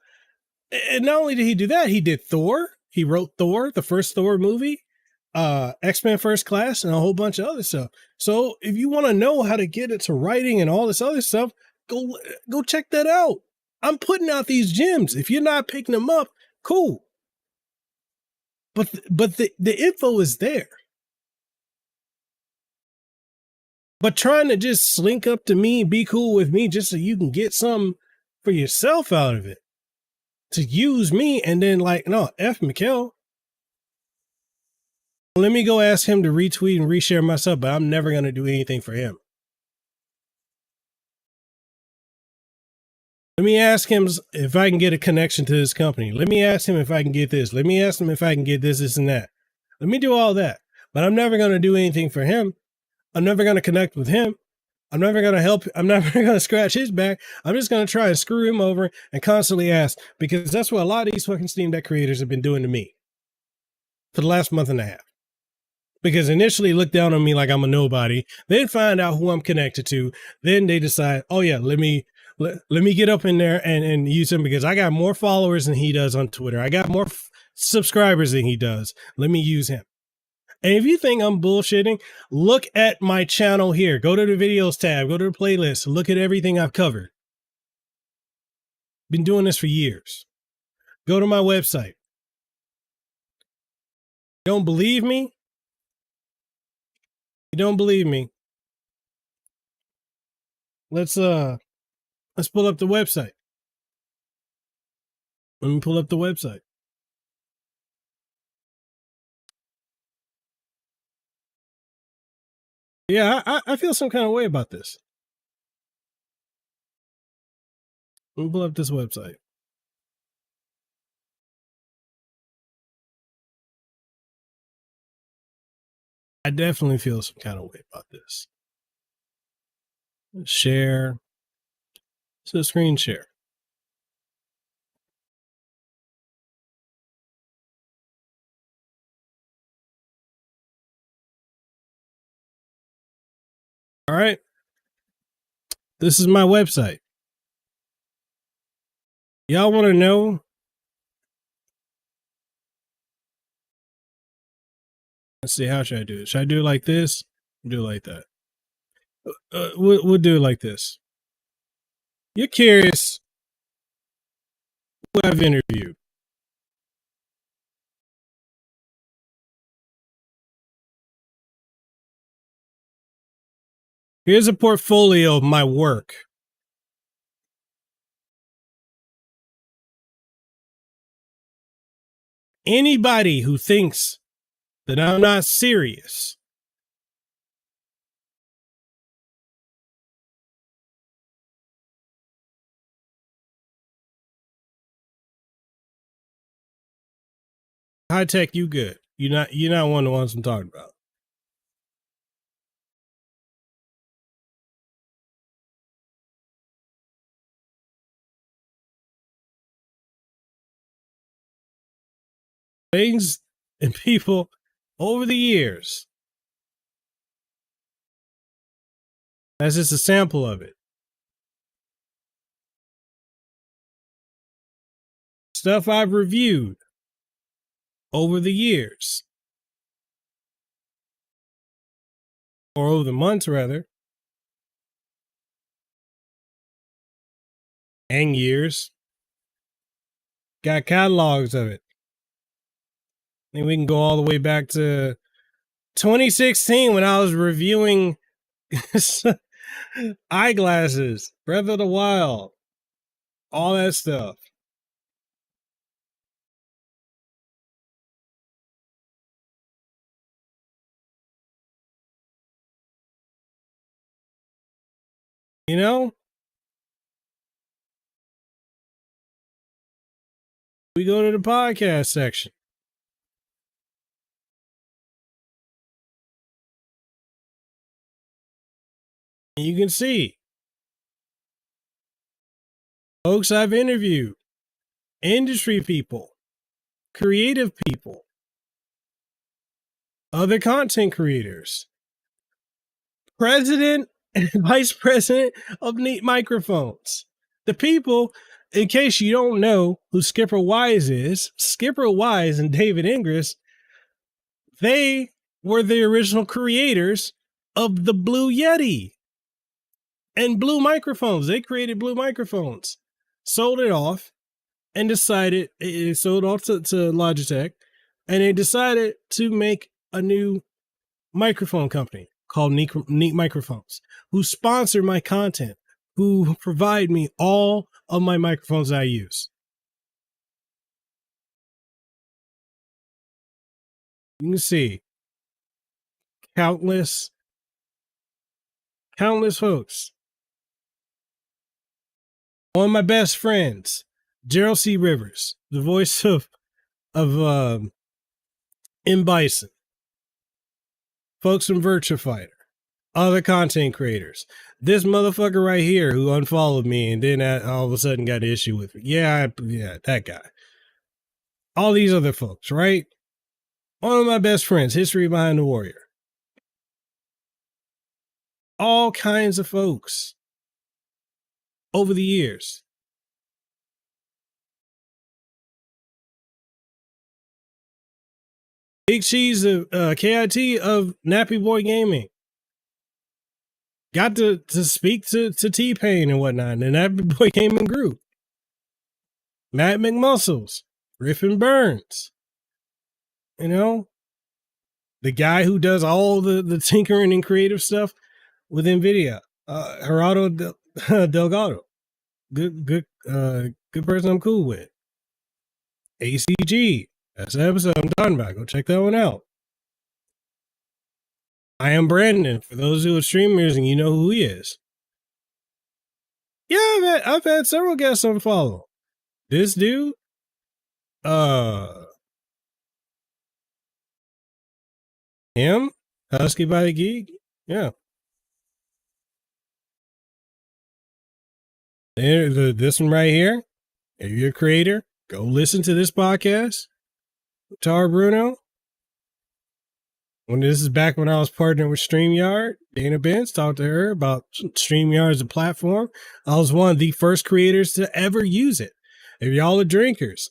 And not only did he do that, he did Thor. He wrote Thor, the first Thor movie, X-Men First Class, and a whole bunch of other stuff. So if you want to know how to get into writing and all this other stuff, go check that out. I'm putting out these gems. If you're not picking them up, cool. But the info is there. But trying to just slink up to me, be cool with me, just so you can get something for yourself out of it, to use me, and then like, no, F Mikkel. Let me go ask him to retweet and reshare my stuff, but I'm never going to do anything for him. Let me ask him if I can get a connection to this company. Let me ask him if I can get this. Let me ask him if I can get this, and that. Let me do all that. But I'm never going to do anything for him. I'm never going to connect with him. I'm never going to help. I'm never going to scratch his back. I'm just going to try and screw him over and constantly ask, because that's what a lot of these fucking Steam Deck creators have been doing to me for the last month and a half. Because initially look down on me like I'm a nobody, then find out who I'm connected to. Then they decide, oh yeah, let me get up in there and use him because I got more followers than he does on Twitter. I got more subscribers than he does. Let me use him. And if you think I'm bullshitting, look at my channel here. Go to the videos tab, go to the playlist, look at everything I've covered. Been doing this for years. Go to my website. Don't believe me? You don't believe me? Let's pull up the website. Let me pull up the website. Yeah, I feel some kind of way about this. Let me pull up this website. I definitely feel some kind of way about this. Share. So screen share. All right. This is my website. Y'all want to know? Let's see. How should I do it? Should I do it like this? Do it like that. We'll do it like this. You're curious who I've interviewed. Here's a portfolio of my work. Anybody who thinks that I'm not serious, high tech, you good. You're not one of the ones I'm talking about. Things and people over the years. That's just a sample of it. Stuff I've reviewed over the years. Or over the months, rather. And years. Got catalogs of it. I think we can go all the way back to 2016 when I was reviewing eyeglasses, Breath of the Wild, all that stuff. You know? We go to the podcast section. And you can see folks I've interviewed, industry people, creative people, other content creators, president and vice president of Neat Microphones. The people in case you don't know who Skipper Wise is, Skipper Wise and David Ingris, they were the original creators of the Blue Yeti and Blue microphones. They created Blue microphones, sold it off, and decided it sold off to Logitech, and they decided to make a new microphone company called Neat Microphones, who sponsor my content, who provide me all of my microphones I use. You can see countless folks. One of my best friends, Gerald C. Rivers, the voice of M. Bison, folks from Virtua Fighter, other content creators. This motherfucker right here who unfollowed me and then all of a sudden got an issue with me. Yeah, that guy. All these other folks, right? One of my best friends, History Behind the Warrior. All kinds of folks over the years. Big Cheese of KIT of Nappy Boy Gaming. Got to speak to T-Pain and whatnot, and Nappy Boy Gaming group. Matt McMuscles, Griffin Burns. You know, the guy who does all the tinkering and creative stuff with NVIDIA, Gerardo Delgado. Good person I'm cool with. ACG. That's the episode I'm talking about. Go check that one out. I am Brandon. For those who are streamers and you know who he is. Yeah, I've had several guests unfollow. This dude, him, Husky by the Geek, yeah. This one right here, if you're a creator, go listen to this podcast. Tara Bruno. When this is back when I was partnering with StreamYard, Dana Benz talked to her about StreamYard as a platform. I was one of the first creators to ever use it. If y'all are drinkers,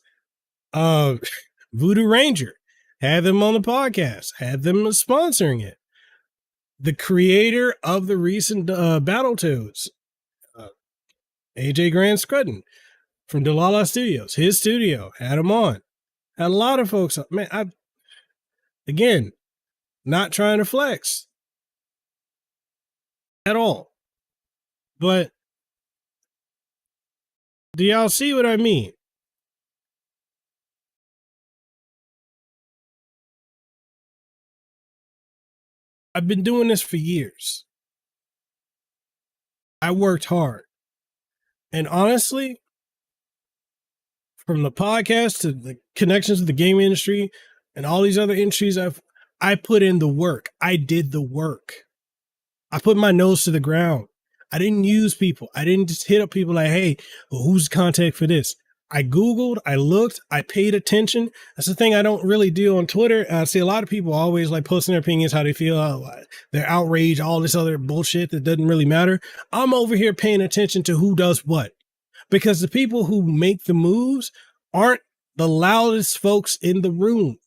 Voodoo Ranger, had them on the podcast, had them sponsoring it. The creator of the recent Battletoads, AJ Grant Scrutton from Delilah Studios, his studio, had him on. Had a lot of folks, man, again, not trying to flex at all. But do y'all see what I mean? I've been doing this for years. I worked hard. And honestly, from the podcast to the connections to the game industry and all these other industries, I put in the work. I did the work. I put my nose to the ground. I didn't use people. I didn't just hit up people like, hey, well, who's the contact for this? I Googled, I looked, I paid attention. That's the thing I don't really do on Twitter. I see a lot of people always like posting their opinions, how they feel, their outrage, all this other bullshit that doesn't really matter. I'm over here paying attention to who does what. Because the people who make the moves aren't the loudest folks in the room.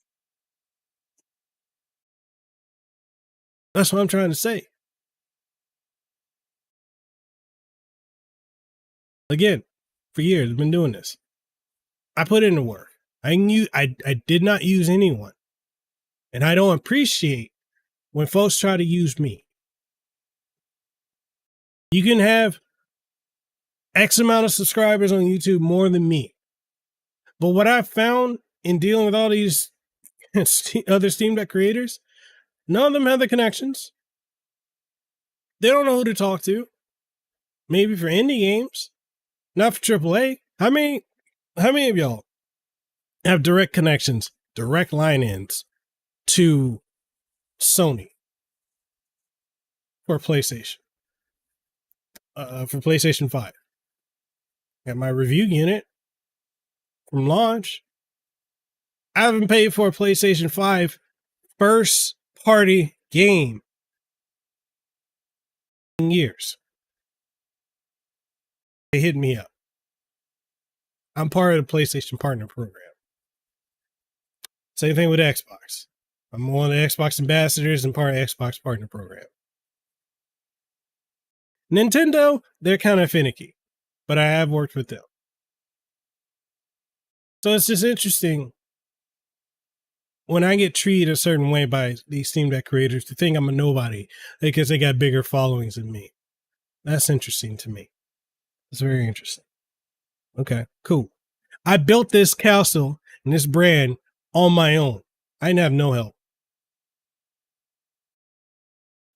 That's what I'm trying to say. Again, for years, I've been doing this. I put in the work. I did not use anyone. And I don't appreciate when folks try to use me. You can have X amount of subscribers on YouTube more than me. But what I've found in dealing with all these other Steam Deck creators, none of them have the connections. They don't know who to talk to. Maybe for indie games, not for AAA. How many of y'all have direct connections, direct line-ins to Sony for PlayStation? For PlayStation 5. Got my review unit from launch. I haven't paid for a PlayStation 5 first party game in years. They hit me up. I'm part of the PlayStation Partner Program. Same thing with Xbox. I'm one of the Xbox ambassadors and part of the Xbox Partner Program. Nintendo, they're kind of finicky, but I have worked with them. So it's just interesting when I get treated a certain way by these Steam Deck creators to think I'm a nobody because they got bigger followings than me. That's interesting to me. It's very interesting. Okay, cool. I built this castle and this brand on my own. I didn't have no help.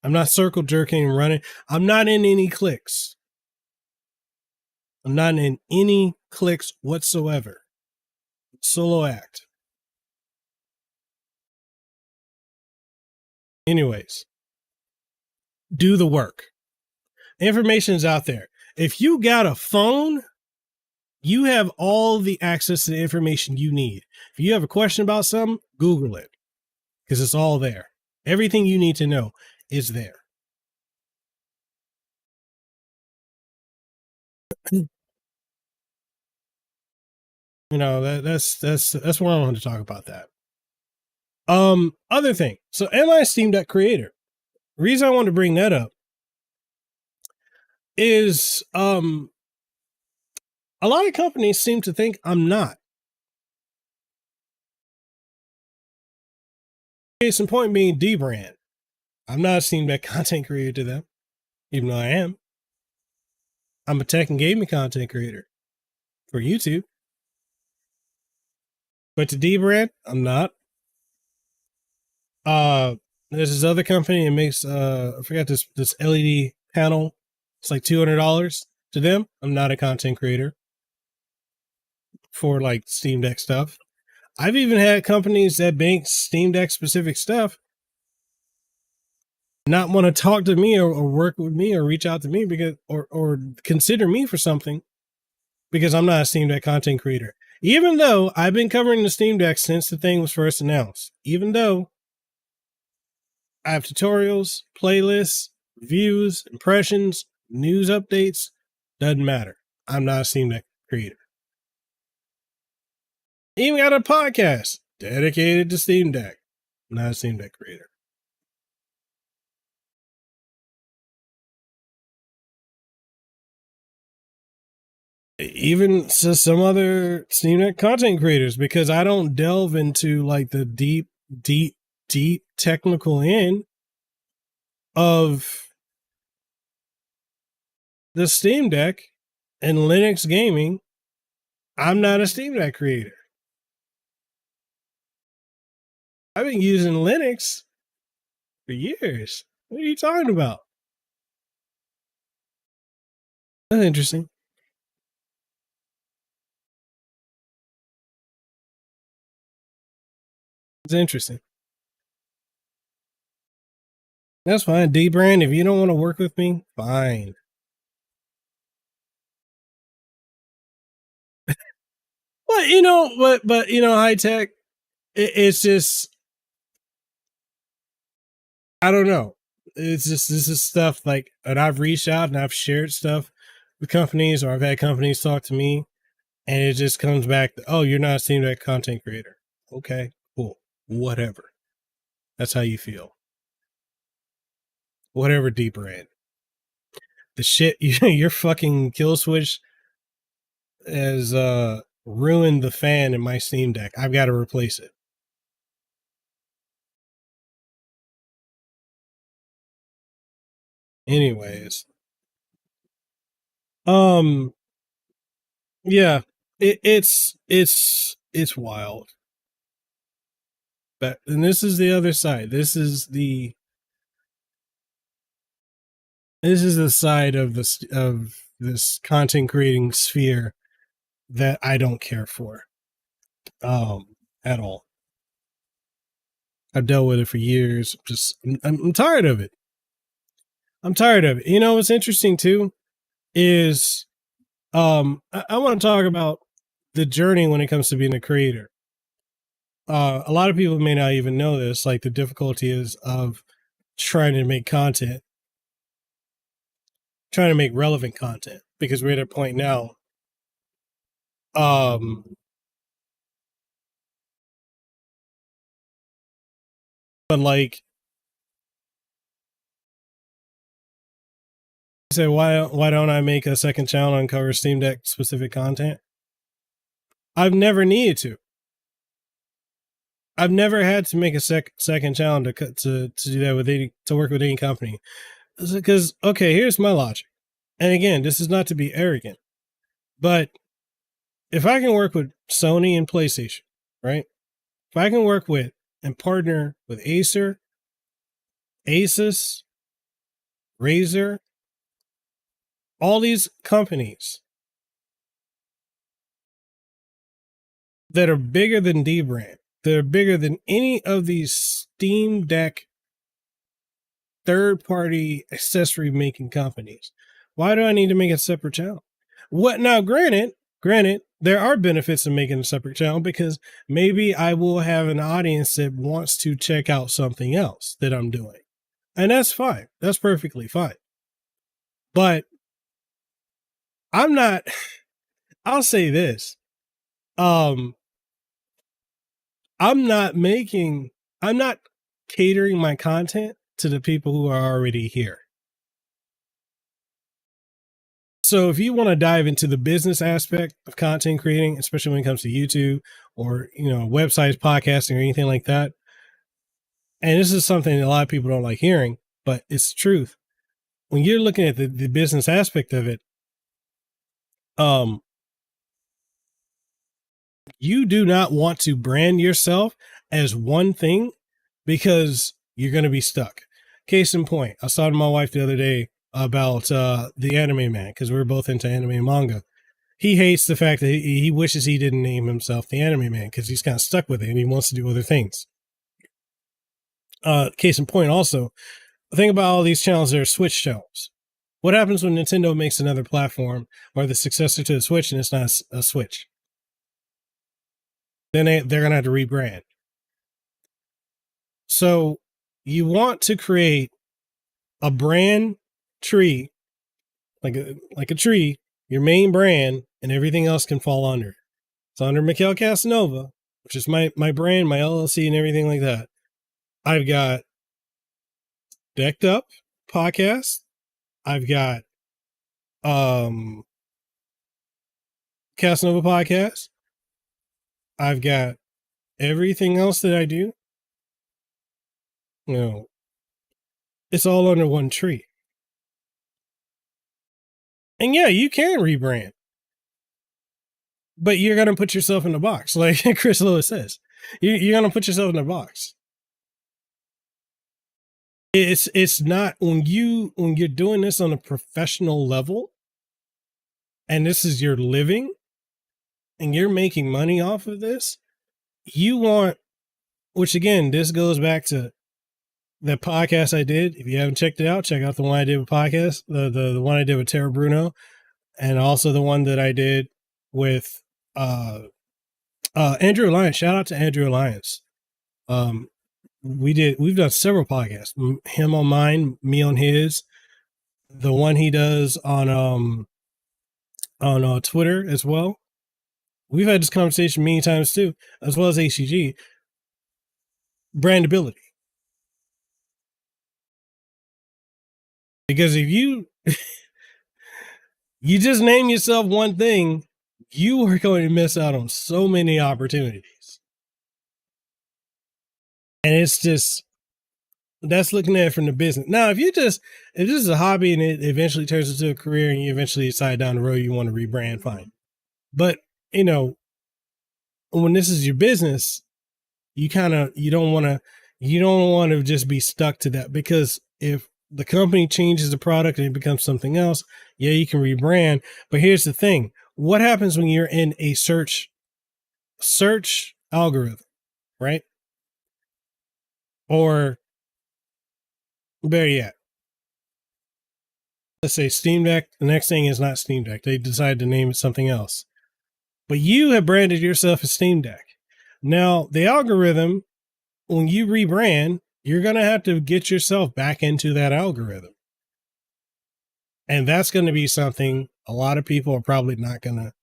I'm not circle jerking and running. I'm not in any cliques. I'm not in any cliques whatsoever. Solo act. Anyways, do the work. Information is out there. If you got a phone, you have all the access to the information you need. If you have a question about something, Google it because it's all there. Everything you need to know is there. You know, that's why I wanted to talk about that. Other thing. So am I a Steam Deck creator? The reason I wanted to bring that up is a lot of companies seem to think I'm not. Case in point being Dbrand. I'm not a Steam Deck content creator to them, even though I am. I'm a tech and gaming content creator for YouTube. But to Dbrand, I'm not. There's this other company that makes I forgot this LED panel. It's like $200 to them. I'm not a content creator for like Steam Deck stuff. I've even had companies that make Steam Deck specific stuff not want to talk to me or work with me or reach out to me because or consider me for something because I'm not a Steam Deck content creator. Even though I've been covering the Steam Deck since the thing was first announced, even though I have tutorials, playlists, reviews, impressions, news updates, doesn't matter. I'm not a Steam Deck creator. Even got a podcast dedicated to Steam Deck. I'm not a Steam Deck creator. Even some other Steam Deck content creators, because I don't delve into like the deep technical end of the Steam Deck and Linux gaming. I'm not a Steam Deck creator. I've been using Linux for years. What are you talking about? That's interesting. It's interesting. That's fine. Dbrand, if you don't want to work with me, fine. But high tech, it's just I don't know. It's just this is stuff like, and I've reached out and I've shared stuff with companies, or I've had companies talk to me, and it just comes back to, oh, you're not a Steam Deck content creator. Okay, cool, whatever. That's how you feel. Whatever, Dbrand. The shit your fucking kill switch has ruined the fan in my Steam Deck. I've got to replace it. Anyways, yeah, it's wild. But and this is the other side. This is the side of this content creating sphere that I don't care for, at all. I've dealt with it for years. I'm tired of it. I'm tired of it. You know what's interesting too is I want to talk about the journey when it comes to being a creator. A lot of people may not even know this, like the difficulty is of trying to make content, trying to make relevant content, because we're at a point now Um, but like, say, why don't I make a second channel and cover Steam Deck specific content? I've never needed to. I've never had to make a second channel to do that with to work with any company. Because okay, here's my logic. And again, this is not to be arrogant, but if I can work with Sony and PlayStation, right? If I can work with and partner with Acer, Asus, Razer, all these companies that are bigger than Dbrand, that are bigger than any of these Steam Deck third-party accessory making companies, why do I need to make a separate channel? What now? Granted, there are benefits of making a separate channel because maybe I will have an audience that wants to check out something else that I'm doing. And that's fine. That's perfectly fine. But I'm not, I'll say this. I'm not catering my content to the people who are already here. So if you want to dive into the business aspect of content creating, especially when it comes to YouTube or, websites, podcasting, or anything like that, and this is something a lot of people don't like hearing, but it's the truth. When you're looking at the business aspect of it, you do not want to brand yourself as one thing because you're going to be stuck. Case in point, I was talking to my wife the other day about the Anime Man because we're both into anime and manga. He hates the fact that he wishes he didn't name himself the Anime Man because he's kind of stuck with it and he wants to do other things. Case in point, also, think about all these channels that are Switch channels. What happens when Nintendo makes another platform or the successor to the Switch and it's not a Switch? Then they're going to have to rebrand. So you want to create a brand tree, like a tree, your main brand, and everything else can fall under. It's under Mikhail Casanova, which is my brand, my LLC, and everything like that. I've got Decked Up podcast. I've got Casanova podcast. I've got everything else that I do. It's all under one tree. And yeah, you can rebrand, but you're going to put yourself in a box. Like Chris Lewis says, you're going to put yourself in a box. It's not when you're doing this on a professional level and this is your living and you're making money off of this, you want, which again, this goes back to the podcast I did. If you haven't checked it out, check out the one I did with podcast, the one I did with Tara Bruno, and also the one that I did with Andrew Alliance. Shout out to Andrew Alliance. We've done several podcasts. Him on mine, me on his. The one he does on Twitter as well. We've had this conversation many times too, as well as ACG. Brandability. Because if you just name yourself one thing, you are going to miss out on so many opportunities. And it's just, that's looking at it from the business. Now, if this is a hobby and it eventually turns into a career and you eventually decide down the road you want to rebrand, fine. But, when this is your business, you don't want to just be stuck to that, because if the company changes the product and it becomes something else, yeah, you can rebrand. But here's the thing. What happens when you're in a search algorithm, right? Or better yet, let's say Steam Deck. The next thing is not Steam Deck. They decide to name it something else. But you have branded yourself as Steam Deck. Now, the algorithm, when you rebrand, you're going to have to get yourself back into that algorithm. And that's going to be something a lot of people are probably not going to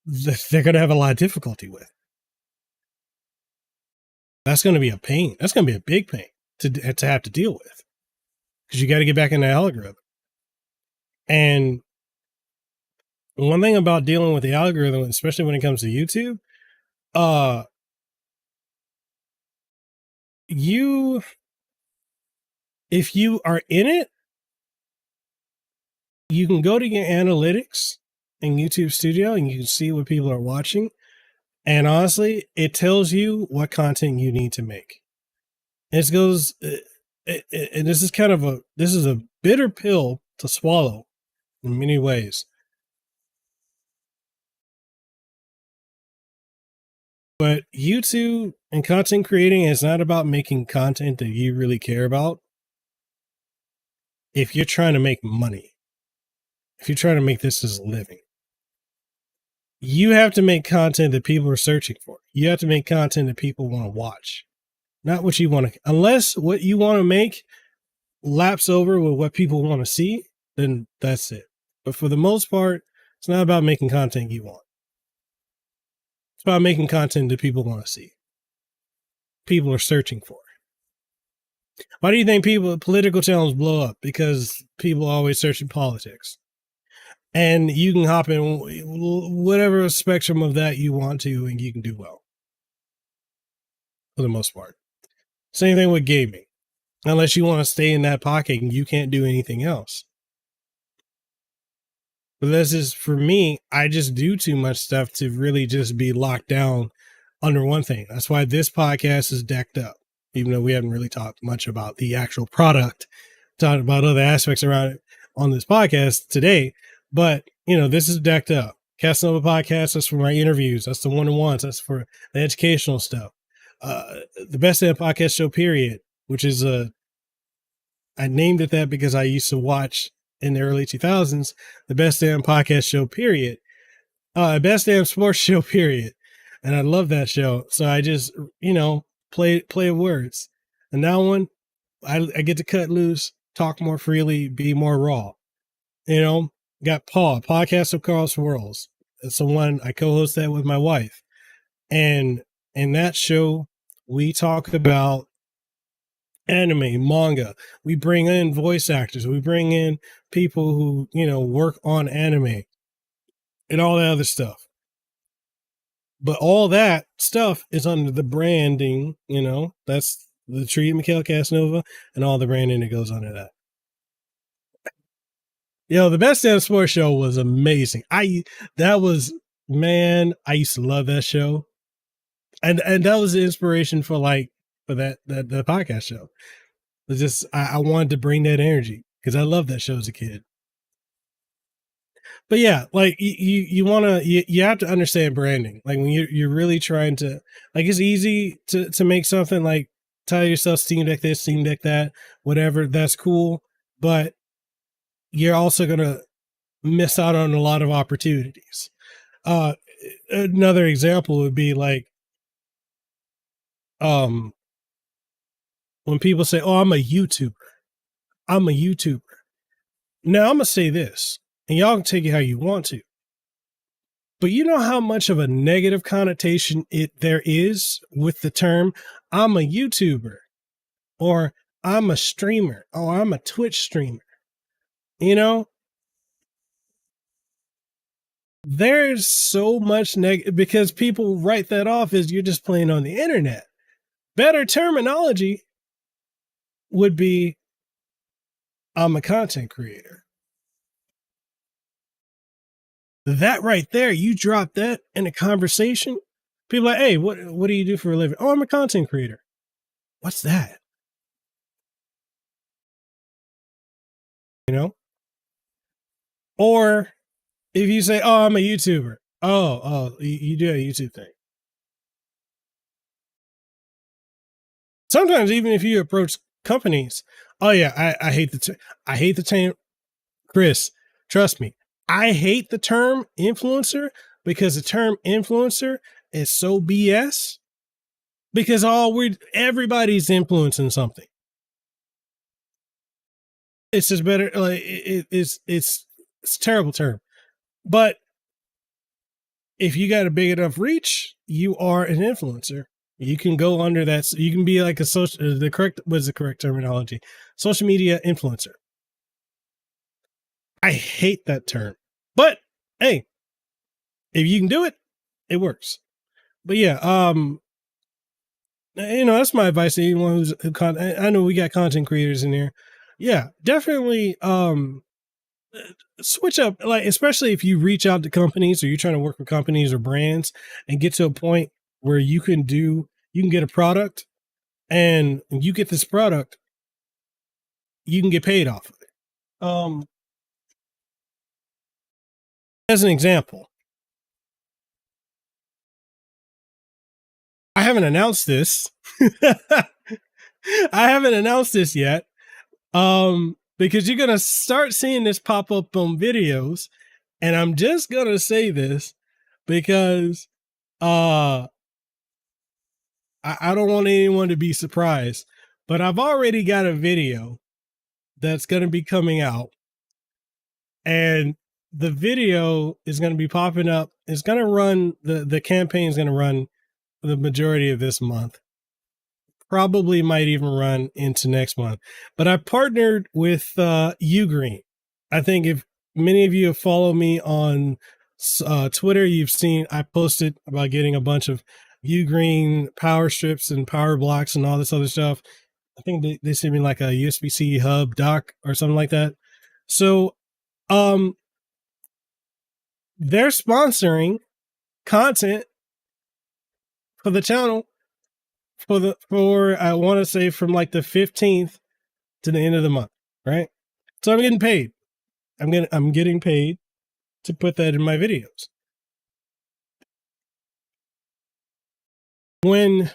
they're going to have a lot of difficulty with. That's going to be a pain. That's going to be a big pain to have to deal with, because you got to get back in the algorithm. And one thing about dealing with the algorithm, especially when it comes to YouTube, if you are in it, you can go to your analytics in YouTube Studio and you can see what people are watching. And honestly, it tells you what content you need to make. And it goes, and this is a bitter pill to swallow in many ways. But YouTube and content creating is not about making content that you really care about. If you're trying to make money, if you're trying to make this as a living, you have to make content that people are searching for. You have to make content that people want to watch, not what you want to. Unless what you want to make laps over with what people want to see, then that's it. But for the most part, it's not about making content you want. It's about making content that people want to see. People are searching for. Why do you think political channels blow up? Because people are always searching politics. And you can hop in whatever spectrum of that you want to, and you can do well. For the most part. Same thing with gaming. Unless you want to stay in that pocket and you can't do anything else. But this is, for me, I just do too much stuff to really just be locked down under one thing. That's why this podcast is decked up, even though we haven't really talked much about the actual product, talked about other aspects around it on this podcast today. But, this is decked up. Casanova Podcast, that's for my interviews. That's the one-on-ones. That's for the educational stuff. The Best Damn Podcast Show, period, which is I named it that because I used to watch in the early 2000s, the Best Damn Podcast Show, period. Best Damn Sports Show, period. And I love that show. So I just, play words. And that one, I get to cut loose, talk more freely, be more raw. Got Paul, Podcast of Carl Swirls. It's the one I co-host that with my wife. And in that show, we talk about anime, manga. We bring in voice actors. We bring in people who, work on anime and all that other stuff. But all that stuff is under the branding, that's the Tree Mikhail Casanova and all the branding that goes under that. The Best Damn Sports Show was amazing. I used to love that show. And that was the inspiration for the podcast show. It's just, I wanted to bring that energy because I loved that show as a kid. But yeah, you have to understand branding. Like when you're really trying to, it's easy to make something like tell yourself Steam Deck this, Steam Deck that, whatever. That's cool. But you're also going to miss out on a lot of opportunities. Another example would be when people say, "Oh, I'm a YouTuber." Now I'm going to say this, and y'all can take it how you want to. But you know how much of a negative connotation there is with the term, I'm a YouTuber, or I'm a streamer, or I'm a Twitch streamer. There's so much because people write that off as you're just playing on the internet. Better terminology would be, I'm a content creator. That right there, you drop that in a conversation, people are like, hey, what do you do for a living? Oh, I'm a content creator. What's that? Or if you say, oh, I'm a YouTuber. Oh, you do a YouTube thing. Sometimes even if you approach companies, oh yeah, I hate the term, Chris, trust me, I hate the term influencer because the term influencer is so BS because everybody's influencing something. It's just better. It's a terrible term, but if you got a big enough reach, you are an influencer. You can go under that. You can be like a social. What's the correct terminology? Social media influencer. I hate that term, but hey, if you can do it, it works. But yeah, that's my advice to anyone I know we got content creators in here. Yeah, definitely switch up, like, especially if you reach out to companies or you're trying to work with companies or brands and get to a point where you can get a product, and you get this product, you can get paid off of it. As an example, I haven't announced this. I haven't announced this yet. Because you're gonna start seeing this pop up on videos, and I'm just gonna say this because I don't want anyone to be surprised, but I've already got a video that's gonna be coming out, and the video is gonna be popping up. It's gonna run the campaign is gonna run the majority of this month. Probably might even run into next month. But I partnered with Ugreen. I think if many of you have followed me on Twitter, you've seen I posted about getting a bunch of Ugreen power strips and power blocks and all this other stuff. I think they sent me like a USB-C hub dock or something like that. So they're sponsoring content for the channel for I want to say from like the 15th to the end of the month, right? So I'm getting paid. I'm getting paid to put that in my videos. When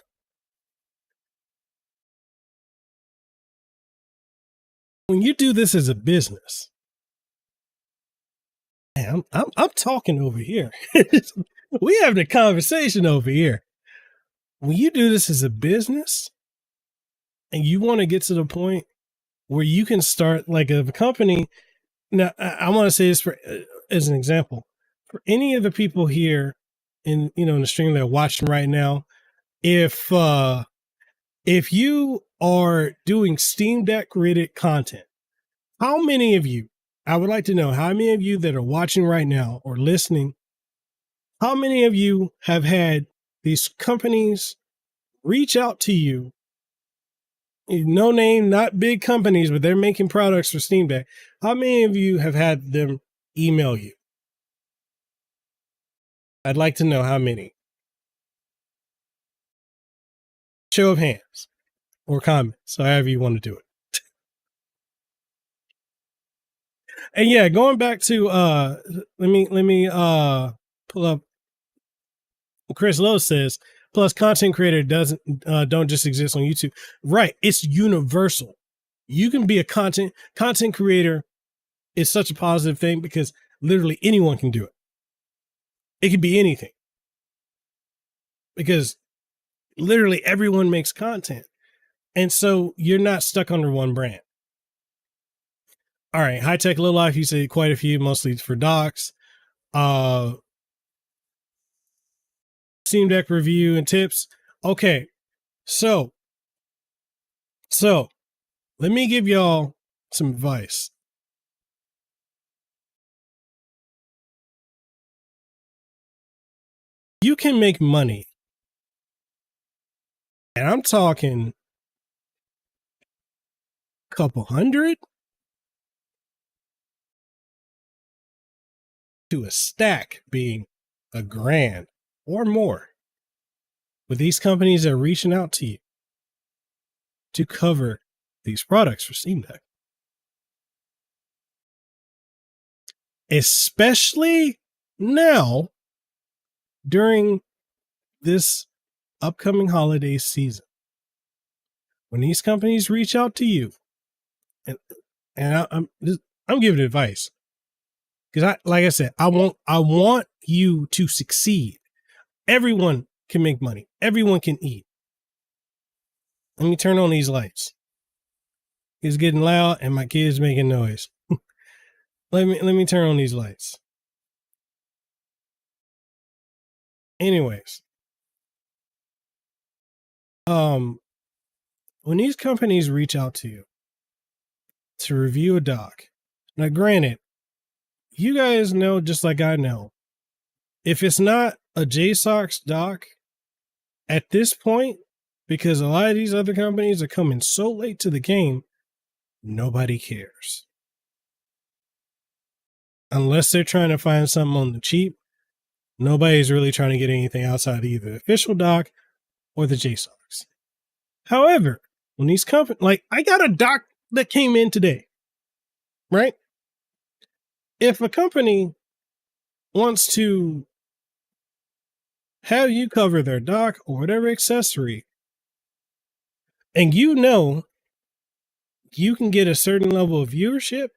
you do this as a business, man, I'm talking over here. We have the conversation over here. When you do this as a business and you want to get to the point where you can start like a company. Now, I want to say this as an example for any of the people here in the stream that are watching right now. If you are doing Steam Deck rated content, how many of you? I would like to know how many of you that are watching right now or listening. How many of you have had these companies reach out to you? No name, not big companies, but they're making products for Steam Deck. How many of you have had them email you? I'd like to know how many. Show of hands or comments, however you want to do it. And yeah, going back to let me pull up. Chris Lowe says, plus content creator don't just exist on YouTube. Right. It's universal. You can be a content creator is such a positive thing because literally anyone can do it. It could be anything. Because literally everyone makes content. And so you're not stuck under one brand. All right. High Tech Low Life, you say quite a few, mostly for docs. Steam Deck review and tips. Okay. So let me give y'all some advice. You can make money. And I'm talking a couple hundred to a stack being $1,000 or more with these companies that are reaching out to you to cover these products for Steam Deck. Especially now during this upcoming holiday season. When these companies reach out to you, and I'm giving advice because like I said, I want you to succeed. Everyone can make money. Everyone can eat. Let me turn on these lights. It's getting loud and my kid's making noise. Let me turn on these lights. Anyways, when these companies reach out to you to review a doc, now granted, you guys know just like I know, if it's not a JSOX doc at this point, because a lot of these other companies are coming so late to the game, nobody cares. Unless they're trying to find something on the cheap, nobody's really trying to get anything outside of either the official doc or the JSOX. However, when these companies, like I got a doc that came in today, right? If a company wants to have you cover their doc or whatever accessory, and you know you can get a certain level of viewership,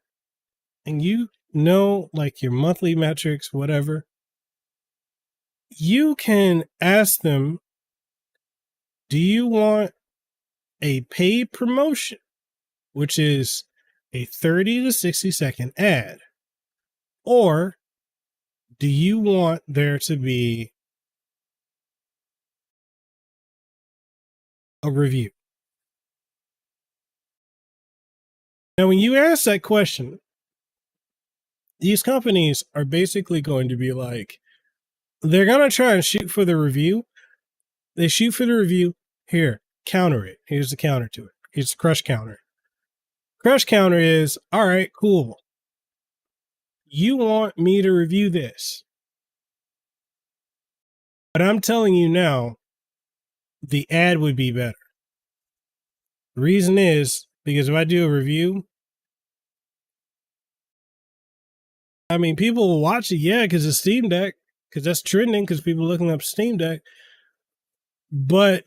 and you know like your monthly metrics, whatever, you can ask them, do you want a paid promotion, which is a 30 to 60-second ad? Or do you want there to be a review? Now, when you ask that question, these companies are basically going to be like, they're going to try and shoot for the review. They shoot for the review. Here, counter it. Here's the counter to it. Here's the crush counter. Crush counter is, all right, cool. You want me to review this. But I'm telling you now, the ad would be better. The reason is because if I do a review, I mean, people will watch it, yeah, because it's Steam Deck, because that's trending, because people are looking up Steam Deck. But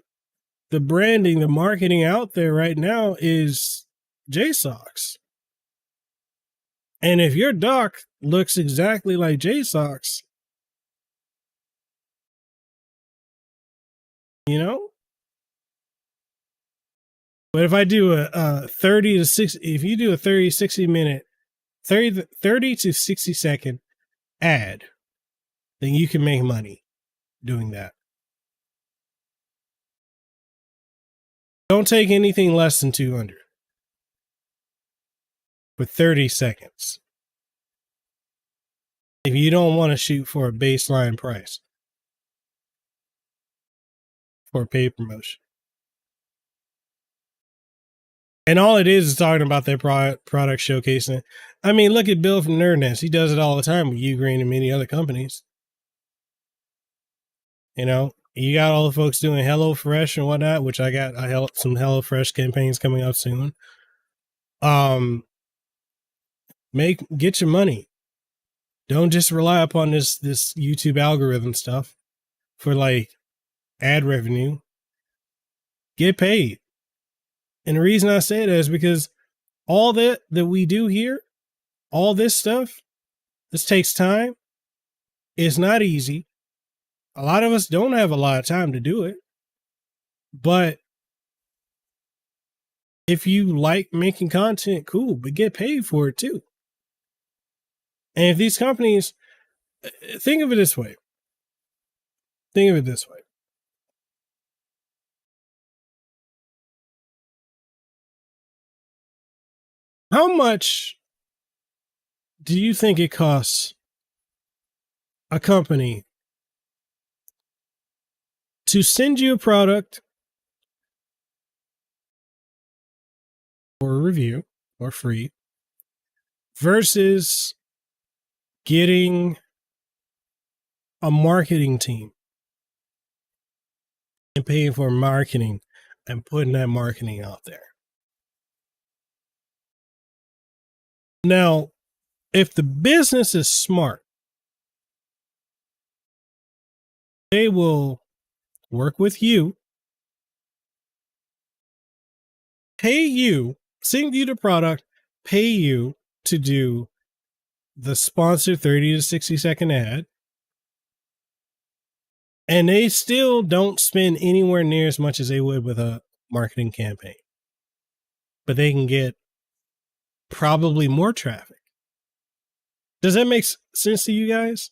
the branding, the marketing out there right now is JSOX. And if your dock looks exactly like JSOX, you know? But if I do a 30 to 60, if you do a 30, 60 minute, 30 to 60 second ad, then you can make money doing that. Don't take anything less than 200 for 30 seconds. If you don't want to shoot for a baseline price for a paid promotion. And all it is talking about their product showcasing. I mean, look at Bill from Nerdnest. He does it all the time with Ugreen and many other companies. You know, you got all the folks doing HelloFresh and whatnot, which I got some HelloFresh campaigns coming up soon. Get your money. Don't just rely upon this YouTube algorithm stuff for like ad revenue. Get paid. And the reason I say that is because all that we do here, all this stuff, this takes time. It's not easy. A lot of us don't have a lot of time to do it. But if you like making content, cool, but get paid for it too. And if these companies, think of it this way. How much do you think it costs a company to send you a product or a review or free versus getting a marketing team and paying for marketing and putting that marketing out there? Now, if the business is smart, they will work with you, pay you, send you the product, pay you to do the sponsored 30 to 60 second ad. And they still don't spend anywhere near as much as they would with a marketing campaign. But they can get probably more traffic. Does that make sense to you guys?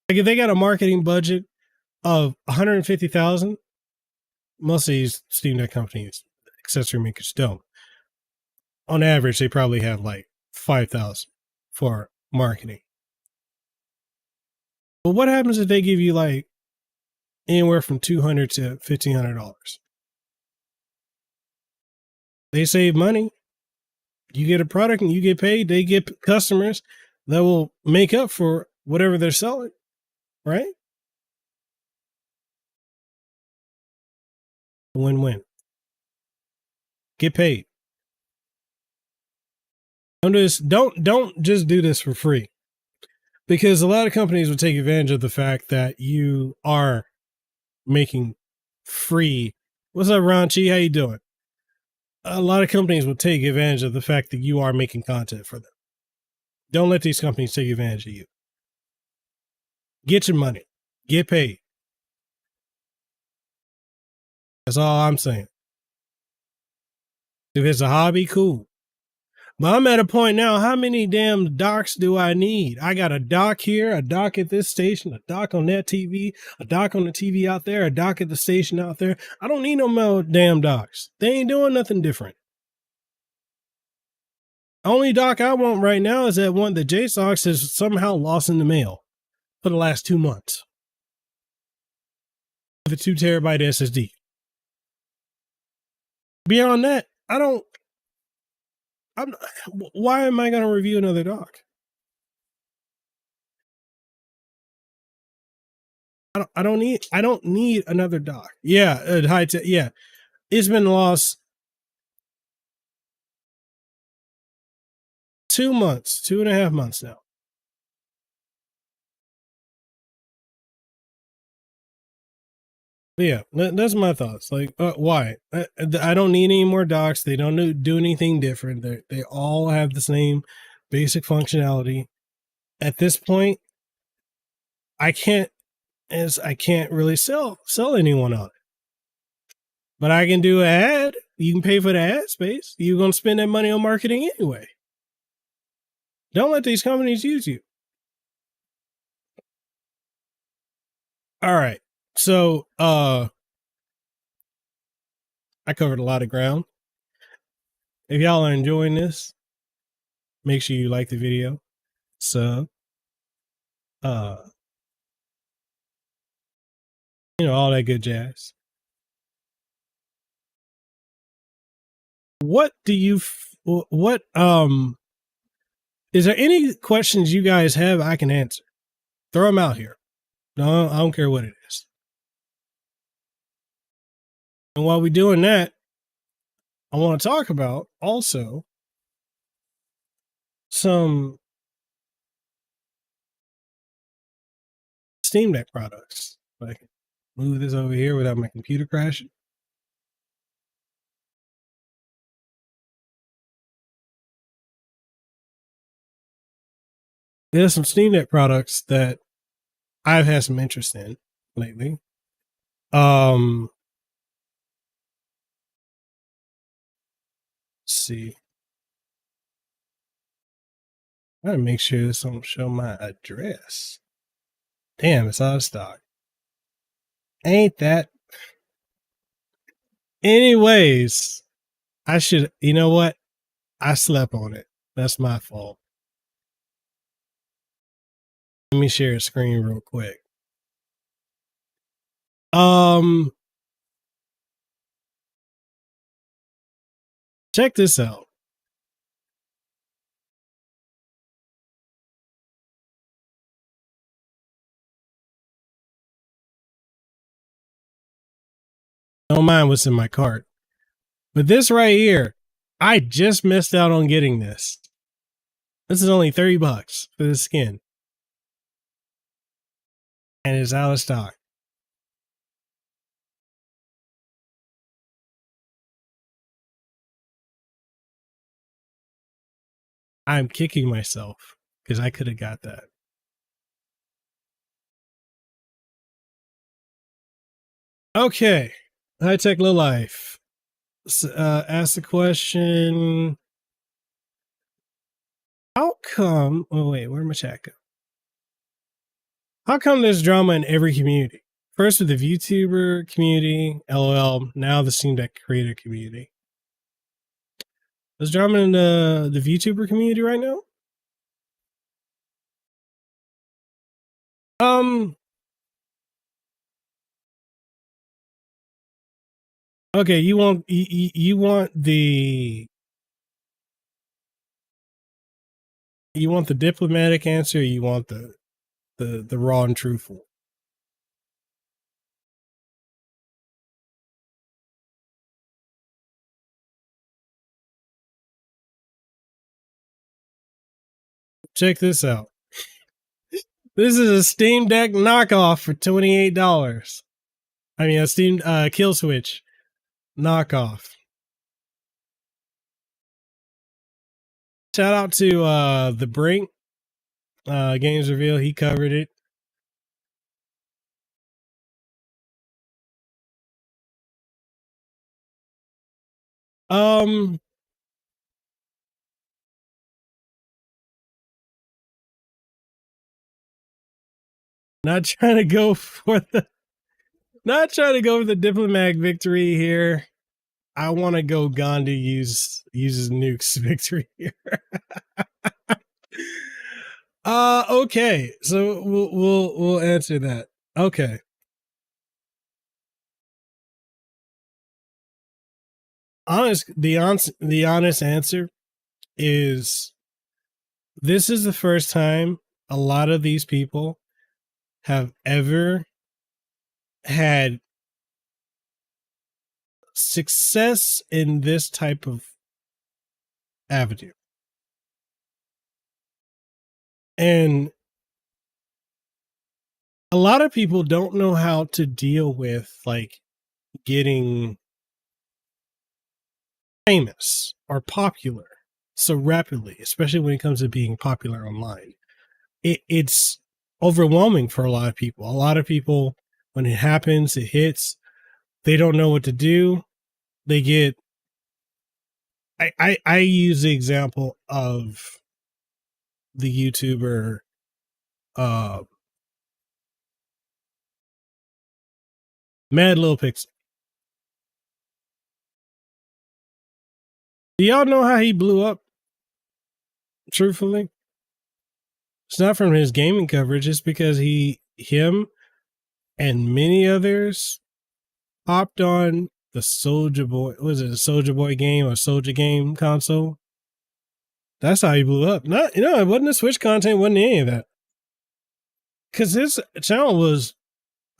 Like if they got a marketing budget of 150,000, most of these Steam Deck companies, accessory makers don't. On average, they probably have like 5,000 for marketing. But what happens if they give you like anywhere from $200 to $1,500? They save money. You get a product and you get paid. They get customers that will make up for whatever they're selling, right? Win-win. Get paid. Don't just do this for free, because a lot of companies will take advantage of the fact that you are making free. What's up, Ronchi? How you doing? A lot of companies will take advantage of the fact that you are making content for them. Don't let these companies take advantage of you. Get your money. Get paid. That's all I'm saying. If it's a hobby, cool. But I'm at a point now, how many damn docks do I need? I got a dock here, a dock at this station, a dock on that TV, a dock on the TV out there, a dock at the station out there. I don't need no more damn docks. They ain't doing nothing different. Only dock I want right now is that one that JSOX has somehow lost in the mail for the last 2 months. With a 2 terabyte SSD. Beyond that, why am I going to review another dock? I don't need another dock. Yeah, high tech. Yeah, it's been lost 2 months, 2.5 months now. But yeah, that's my thoughts. Like, why? I don't need any more docks. They don't do anything different. They all have the same basic functionality. At this point, I can't really sell anyone on it. But I can do an ad. You can pay for the ad space. You're gonna spend that money on marketing anyway. Don't let these companies use you. All right. So I covered a lot of ground. If y'all are enjoying this, make sure you like the video, sub, all that good jazz. What do you is there any questions you guys have I can answer? Throw them out here. No, I don't care what it is. And while we're doing that, I want to talk about also some Steam Deck products. I can move this over here without my computer crashing. There's some Steam Deck products that I've had some interest in lately. Let's see. I gotta make sure this don't show my address. Damn, it's out of stock. Ain't that? Anyways, I should, you know what? I slept on it. That's my fault. Let me share a screen real quick. Check this out. Don't mind what's in my cart. But this right here, I just missed out on getting this. This is only $30 for the skin. And it's out of stock. I'm kicking myself because I could have got that. Okay. High Tech Low Life. Ask the question. How come? Oh, wait, where my chat go? How come there's drama in every community? First with the VTuber community, LOL, now the Steam Deck creator community. There's drama in the VTuber community right now? Okay, you want the diplomatic answer, or you want the raw and truthful? Check this out. This is a Steam Deck knockoff for $28. I mean, a Steam Kill Switch knockoff. Shout out to the Brink Games Reveal. He covered it. Not trying to go for the diplomatic victory here. I want to go Gandhi uses nukes victory here. Okay. So we'll answer that. Okay. The honest answer is this is the first time a lot of these people have ever had success in this type of avenue. And a lot of people don't know how to deal with like getting famous or popular so rapidly, especially when it comes to being popular online. It's overwhelming for a lot of people. A lot of people, when it happens, it hits, they don't know what to do. They get I use the example of the YouTuber Mad Lil Pixie. Do y'all know how he blew up? Truthfully, it's not from his gaming coverage. It's because him and many others hopped on the Soulja Boy. Was it a Soulja Boy game or Soulja game console? That's how he blew up. Not, it wasn't the Switch content, wasn't any of that. Because his channel was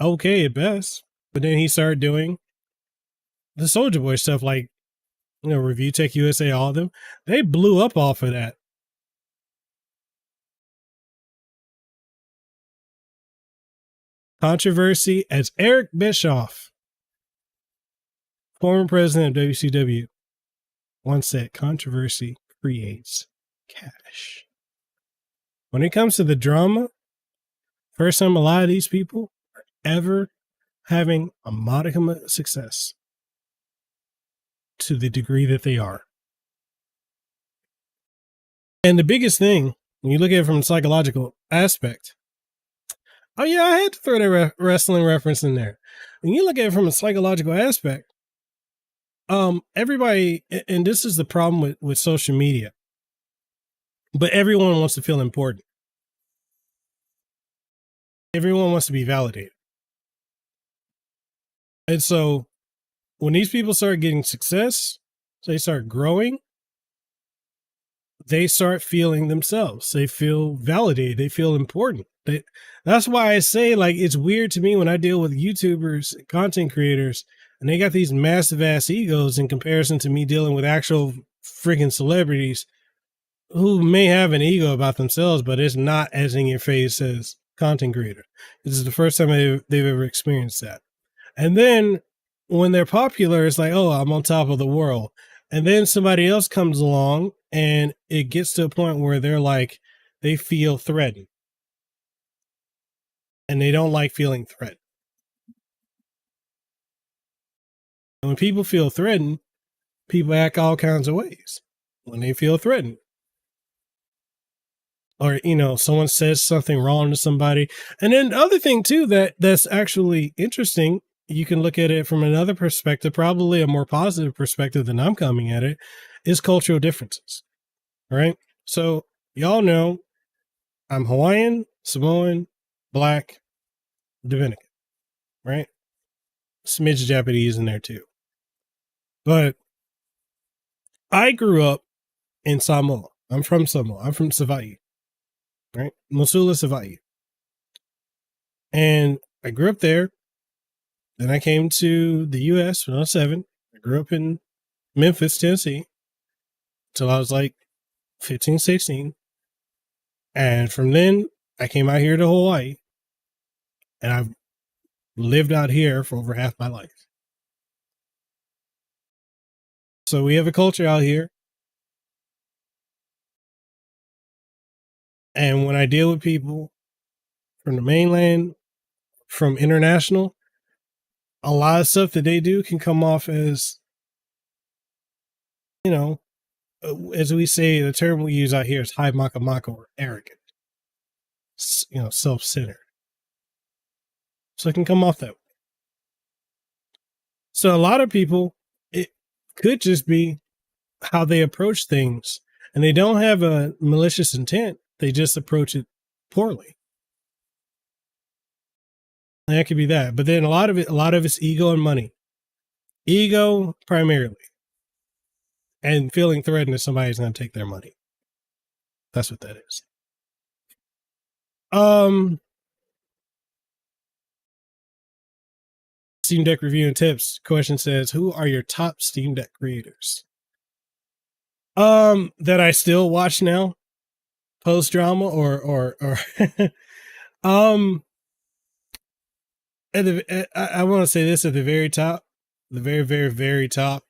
okay at best, but then he started doing the Soulja Boy stuff, like Review Tech USA, all of them. They blew up off of that. Controversy, as Eric Bischoff, former president of WCW, once said, controversy creates cash. When it comes to the drama, first time a lot of these people are ever having a modicum of success to the degree that they are. And the biggest thing, when you look at it from a psychological aspect, oh yeah, I had to throw that wrestling reference in there. When you look at it from a psychological aspect, everybody, and this is the problem with social media, but everyone wants to feel important. Everyone wants to be validated. And so when these people start getting success, they start growing, they start feeling themselves. They feel validated. They feel important. That's why I say, like, it's weird to me when I deal with YouTubers, content creators, and they got these massive ass egos in comparison to me dealing with actual freaking celebrities who may have an ego about themselves, but it's not as in your face as content creator. This is the first time they've ever experienced that. And then when they're popular, it's like, oh, I'm on top of the world. And then somebody else comes along and it gets to a point where they're like, they feel threatened. And they don't like feeling threatened. And when people feel threatened, people act all kinds of ways when they feel threatened. or someone says something wrong to somebody. And then the other thing too that's actually interesting, you can look at it from another perspective, probably a more positive perspective than I'm coming at it, is cultural differences. Right? So y'all know I'm Hawaiian, Samoan, Black, Dominican, right? Smidge Japanese in there too. But I grew up in Samoa. I'm from Samoa. I'm from Savaii, right? Mosula, Savaii. And I grew up there. Then I came to the US when I was 7. I grew up in Memphis, Tennessee, till I was like 15, 16. And from then, I came out here to Hawaii. And I've lived out here for over half my life. So we have a culture out here. And when I deal with people from the mainland, from international, a lot of stuff that they do can come off as, as we say, the term we use out here is high maka maka, or arrogant, self-centered. So it can come off that way. So a lot of people, it could just be how they approach things, and they don't have a malicious intent. They just approach it poorly. And that could be that. But then a lot of it's ego and money. Ego primarily. And feeling threatened that somebody's going to take their money. That's what that is. Steam Deck review and tips. Question says, who are your top Steam Deck creators? That I still watch now, post drama, or I want to say this at the very top, the very, very, very top.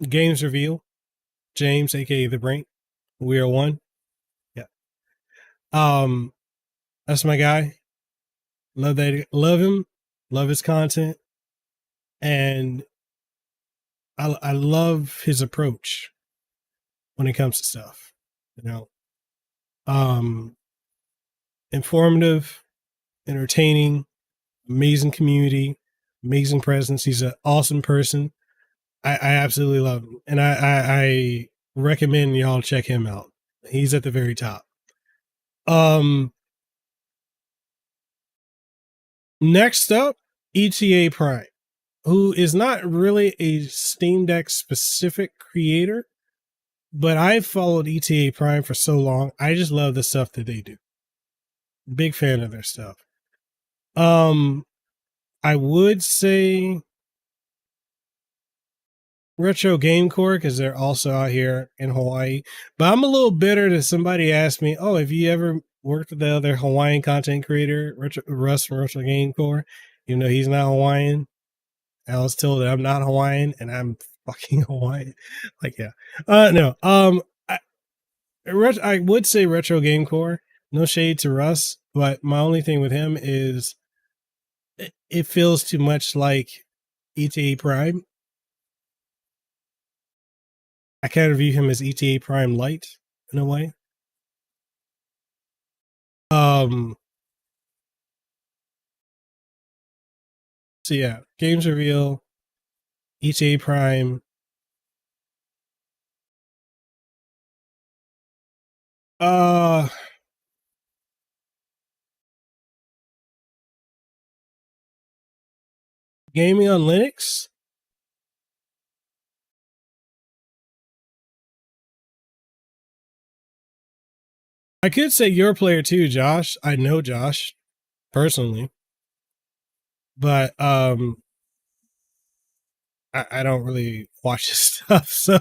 Games Reveal, James, aka The Brain. We are one. Yeah. That's my guy. Love him. Love his content. And I love his approach when it comes to stuff. Informative, entertaining, amazing community, amazing presence. He's an awesome person. I absolutely love him. And I recommend y'all check him out. He's at the very top. Next up, ETA Prime, who is not really a Steam Deck specific creator, but I've followed ETA Prime for so long. I just love the stuff that they do. Big fan of their stuff. I would say Retro Game Core, because they're also out here in Hawaii. But I'm a little bitter that somebody asked me, oh, have you ever worked with the other Hawaiian content creator, Russ from Retro Game Core? He's not Hawaiian. I was told that I'm not Hawaiian, and I'm fucking Hawaiian. Yeah. No. I would say Retro Game Core. No shade to Russ, but my only thing with him is it feels too much like ETA Prime. I kind of view him as ETA Prime Light in a way. So yeah, Games Reveal, ETA Prime. Gaming on Linux. I could say your player too, Josh. I know Josh personally, but I don't really watch his stuff, so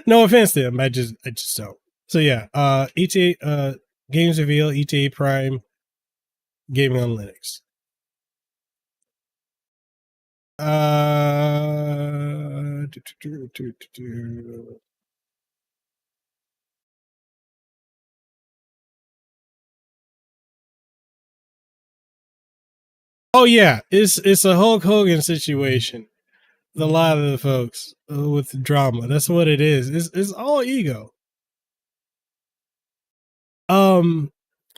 no offense to him. I just don't. So yeah, ETA Games Reveal, ETA Prime, Gaming on Linux. Oh yeah, it's a Hulk Hogan situation. A lot of the folks with drama. That's what it is. It's all ego.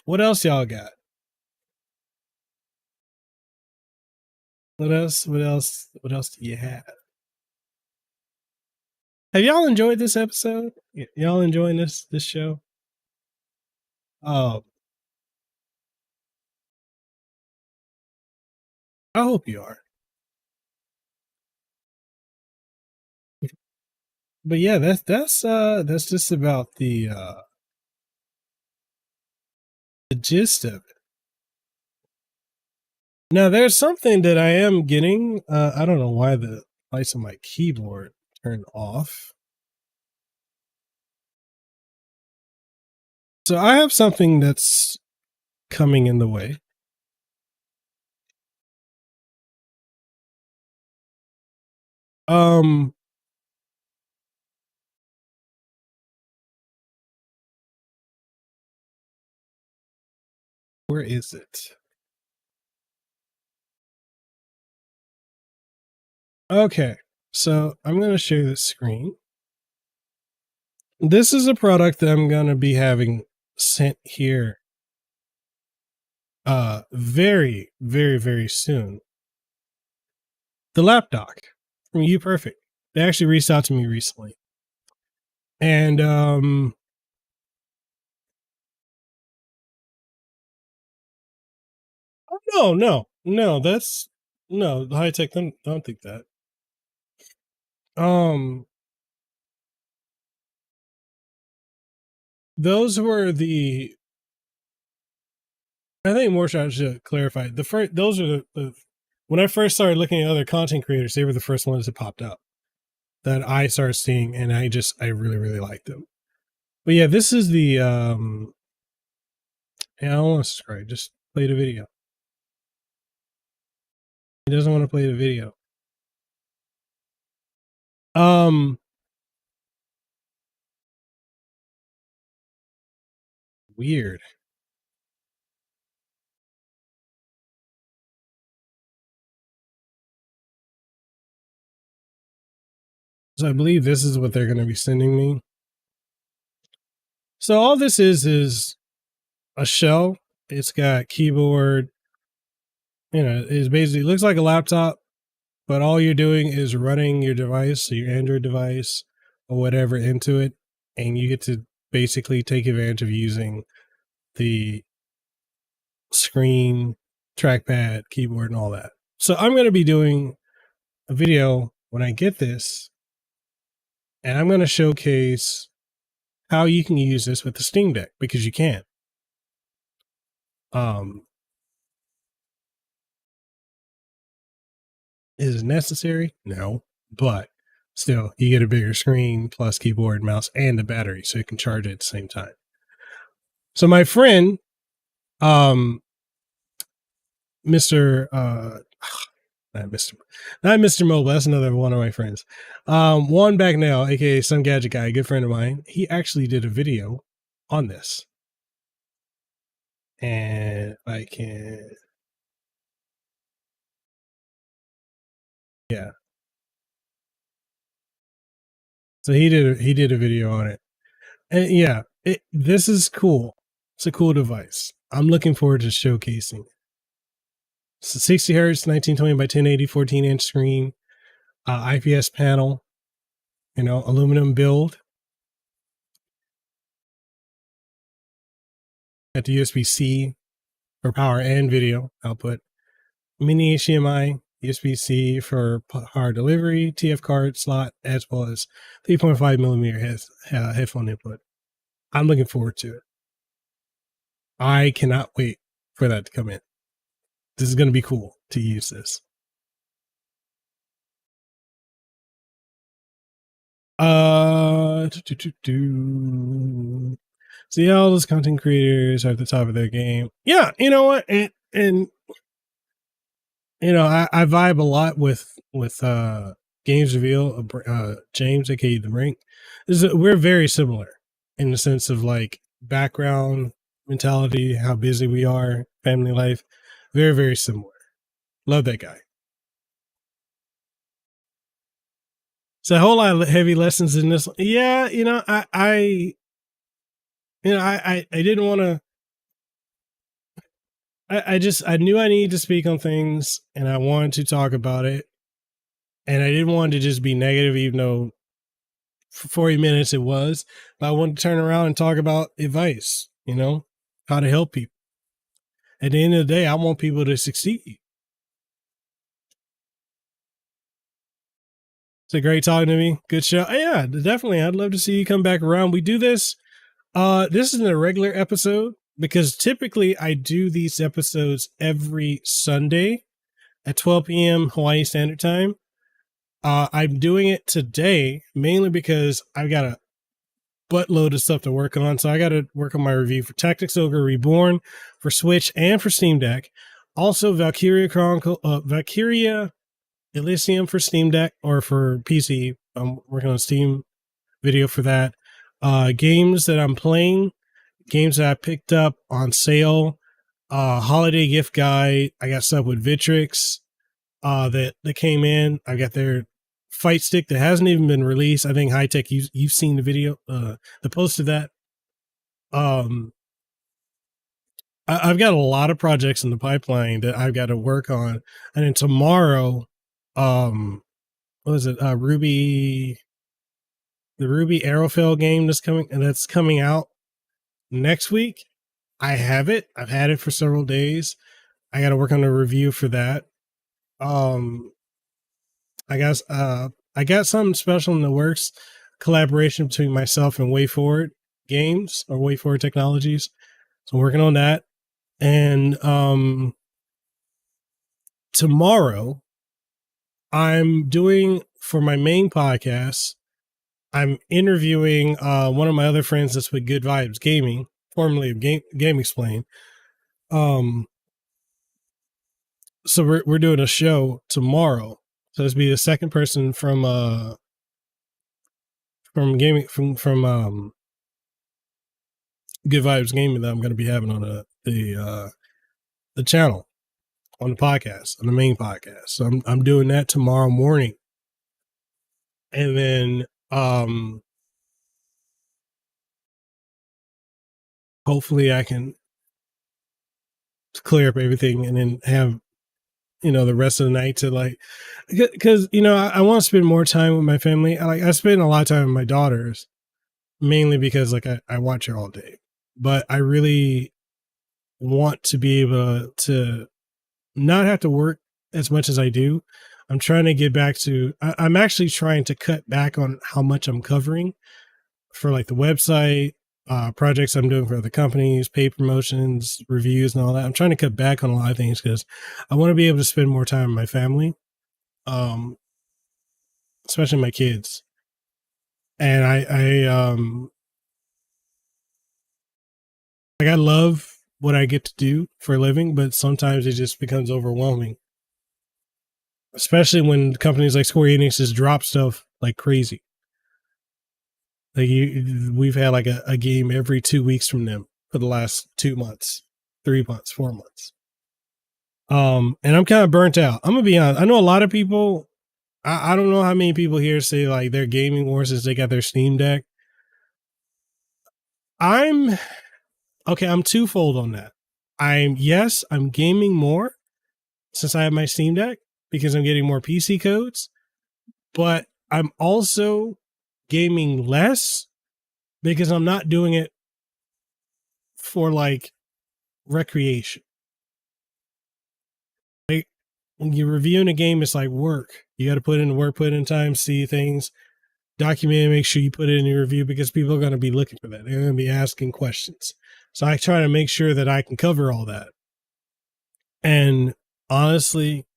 What else y'all got? What else? What else? What else do you have? Have y'all enjoyed this episode? Y'all enjoying this show? Oh, I hope you are. But yeah, that's just about the gist of it. Now there's something that I am getting. I don't know why the lights on my keyboard turned off. So I have something that's coming in the way. Um where is it? Okay. So I'm going to share this screen. This is a product that I'm going to be having sent here very, very, very soon. The lap dock from UPerfect. They actually reached out to me recently. And no, that's no high tech. Don't think that. Um, those were the. I think more should clarify the first. Those are the when I first started looking at other content creators, they were the first ones that popped up that I started seeing, and I really really liked them. But yeah, this is the yeah, I don't want to subscribe. Just play the video. He doesn't want to play the video. Um, weird. So I believe this is what they're going to be sending me. So all this is a shell. It's got keyboard. You know, it basically looks like a laptop, but all you're doing is running your device, your Android device or whatever, into it, and you get to basically take advantage of using the screen, trackpad, keyboard, and all that. So I'm going to be doing a video when I get this, and I'm going to showcase how you can use this with the Steam Deck, because you can. Is it necessary? No, but still, you get a bigger screen plus keyboard, mouse, and the battery, so you can charge it at the same time. So my friend, Mr. Not Mr. Mobile, that's another one of my friends. Juan Bagnell, aka Some Gadget Guy, a good friend of mine, he actually did a video on this. And I can, yeah. So he did a video on it. And yeah, this is cool. It's a cool device. I'm looking forward to showcasing it. It's a 60 hertz, 1920 by 1080, 14-inch screen, IPS panel, aluminum build. Got the USB-C for power and video output. Mini HDMI, USB-C for power delivery, TF card slot, as well as 3.5 millimeter headphone input. I'm looking forward to it. I cannot wait for that to come in. This is going to be cool to use this. See, all those content creators are at the top of their game. Yeah, you know what? And I vibe a lot with Games Reveal, James, aka The Brink. We're very similar in the sense of like background, mentality, how busy we are, family life. Very, very similar. Love that guy. So a whole lot of heavy lessons in this. Yeah, I didn't want to I knew I needed to speak on things, and I wanted to talk about it, and I didn't want to just be negative, even though for 40 minutes it was. But I wanted to turn around and talk about advice, how to help people. At the end of the day, I want people to succeed. It's a great talking to me. Good show. Yeah, definitely. I'd love to see you come back around. We do this. This isn't a regular episode because typically I do these episodes every Sunday at 12 p.m. Hawaii Standard Time. I'm doing it today mainly because I've got a buttload of stuff to work on. So I got to work on my review for Tactics Ogre Reborn for Switch and for Steam Deck. Also, Valkyria Elysium for Steam Deck or for PC. I'm working on a Steam video for that. Games that I'm playing, games that I picked up on sale, holiday gift guide. I got stuff with Vitrix that came in. I got their fight stick that hasn't even been released. I think High Tech, you've seen the video, the post of that. I've got a lot of projects in the pipeline that I've got to work on, and then tomorrow, what was it? The Ruby Arrowfell game that's coming out next week. I have it. I've had it for several days. I got to work on a review for that. I guess I got something special in the works, collaboration between myself and WayForward Games or WayForward Technologies. So I'm working on that. And tomorrow I'm doing for my main podcast, I'm interviewing one of my other friends that's with Good Vibes Gaming, formerly of Game Explain. So we're doing a show tomorrow. So this will be the second person from gaming from Good Vibes Gaming that I'm going to be having on the channel, on the podcast, on the main podcast. So I'm doing that tomorrow morning, and then hopefully I can clear up everything and then have the rest of the night to because I want to spend more time with my family. I spend a lot of time with my daughters, mainly because I watch her all day, but I really want to be able to not have to work as much as I do. I'm trying to get back to, I'm actually trying to cut back on how much I'm covering for the website, projects I'm doing for other companies, paid promotions, reviews, and all that. I'm trying to cut back on a lot of things because I want to be able to spend more time with my family, especially my kids. And I love what I get to do for a living, but sometimes it just becomes overwhelming, especially when companies like Square Enix just drop stuff like crazy. We've had a game every 2 weeks from them for the last 2 months, 3 months, 4 months. And I'm kind of burnt out. I'm gonna be honest. I know a lot of people. I don't know how many people here say they're gaming more since they got their Steam Deck. I'm twofold on that. I'm gaming more since I have my Steam Deck because I'm getting more PC codes, but I'm also gaming less because I'm not doing it for recreation. When you're reviewing a game, it's like work. You got to put in the work, put in time, see things, document it, make sure you put it in your review because people are going to be looking for that. They're going to be asking questions. So I try to make sure that I can cover all that. And honestly,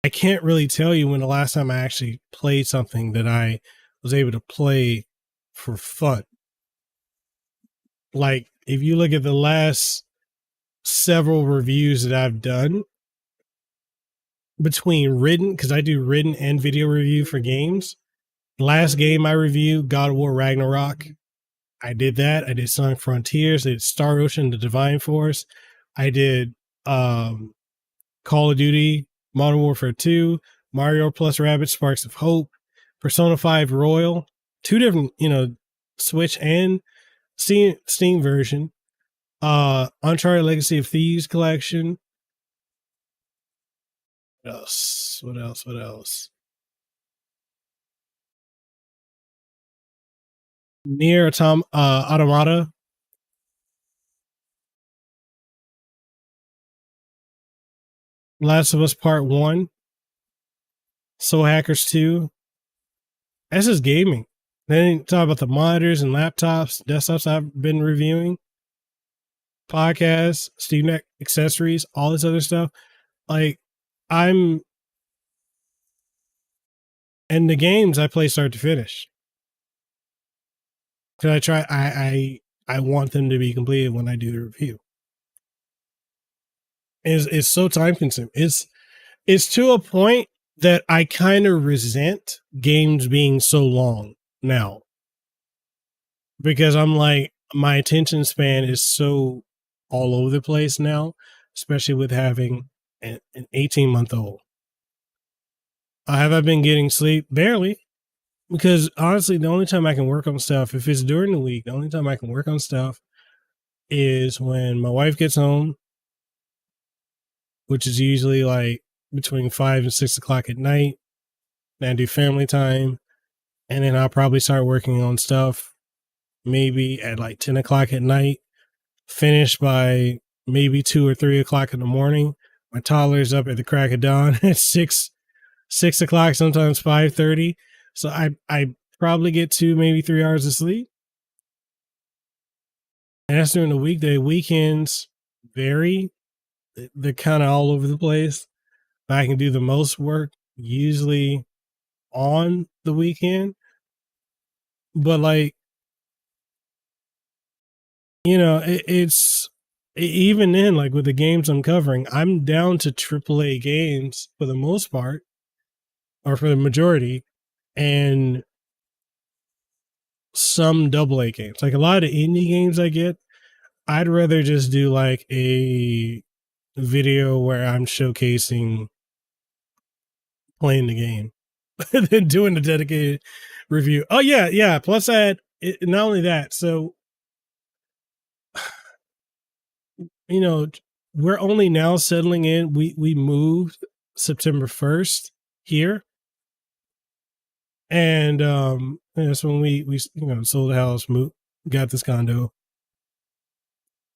I can't really tell you when the last time I actually played something that I was able to play for fun. If you look at the last several reviews that I've done between written, because I do written and video review for games. Last game I reviewed, God of War Ragnarok. I did that. I did Sonic Frontiers. I did Star Ocean, The Divine Force. I did Call of Duty, Modern Warfare 2, Mario plus Rabbids Sparks of Hope, Persona 5 Royal. 2 different, Switch and Steam version. Uncharted Legacy of Thieves collection. What else? What else? What else? Near Automata. Last of Us Part 1. Soul Hackers 2. That's just gaming. Then you talk about the monitors and laptops, desktops I've been reviewing, podcasts, Steam Deck accessories, all this other stuff. Like, I'm, and the games I play start to finish. Cause I want them to be completed when I do the review. It's so time consuming. It's to a point that I kind of resent games being so long now, because I'm like, my attention span is so all over the place now, especially with having an 18-month-old. Have I been getting sleep? Barely. Because honestly, the only time I can work on stuff, if it's during the week, the only time I can work on stuff is when my wife gets home, which is usually like between 5 and 6 o'clock at night. Then I do family time. And then I'll probably start working on stuff maybe at like 10 o'clock at night, finish by maybe 2 or 3 o'clock in the morning. My toddler's up at the crack of dawn at 6 o'clock, sometimes 5:30. So I probably get 2, maybe 3 hours of sleep. And that's during the weekday. Weekends vary. They're kind of all over the place. I can do the most work usually on the weekend. But like, it's even then, like with the games I'm covering, I'm down to AAA games for the most part, or for the majority, and some AA games. Like a lot of indie games I get, I'd rather just do like a video where I'm showcasing playing the game than doing a dedicated review. Oh yeah, yeah. Plus I had not only that, so we're only now settling in. We moved September 1st here. And that's when we sold the house, got this condo,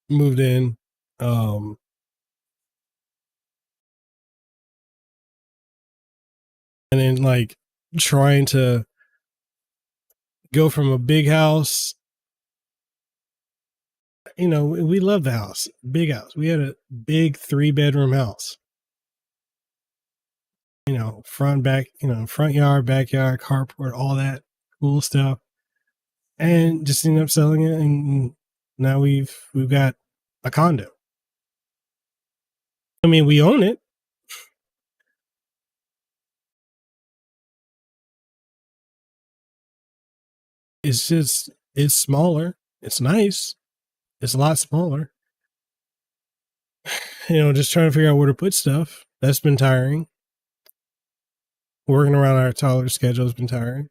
moved in. Um and then like trying to go from a big house, we love the house, big house. We had a big 3-bedroom house. Front, back, front yard, backyard, carport, all that cool stuff. And just ended up selling it, and now we've got a condo. I mean, we own it. It's smaller. It's nice. It's a lot smaller. Just trying to figure out where to put stuff. That's been tiring. Working around our toddler schedule has been tiring.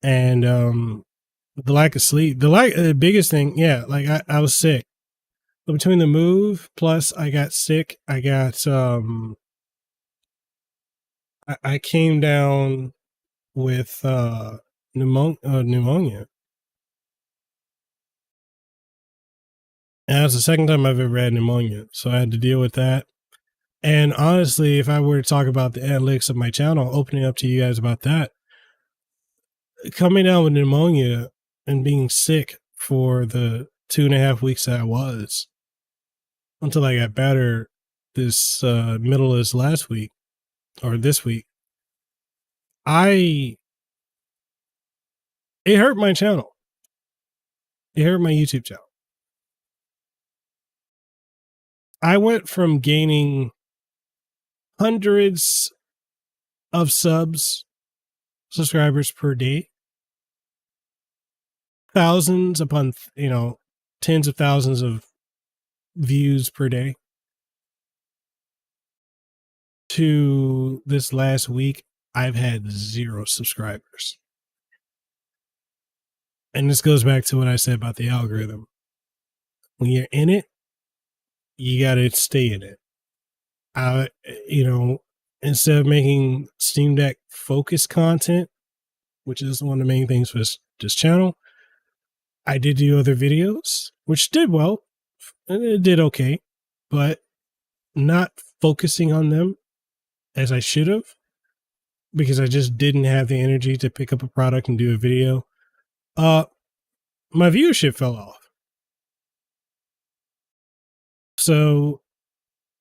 And the lack of sleep. The biggest thing, yeah, like I was sick. But between the move plus I got sick, I got I came down with pneumonia. And that's the second time I've ever had pneumonia. So I had to deal with that. And honestly, if I were to talk about the analytics of my channel, opening up to you guys about that, coming down with pneumonia and being sick for the 2.5 weeks that I was, until I got better this middle of this last week, or this week, it hurt my channel. It hurt my YouTube channel. I went from gaining hundreds of subscribers per day, thousands upon, tens of thousands of views per day, to this last week, I've had 0 subscribers. and this goes back to what I said about the algorithm. When you're in it, you got to stay in it. I, you know, instead of making Steam Deck focused content, which is one of the main things for this channel, I did do other videos, which did well. It did okay, but not focusing on them as I should have, because I just didn't have the energy to pick up a product and do a video. My viewership fell off. So,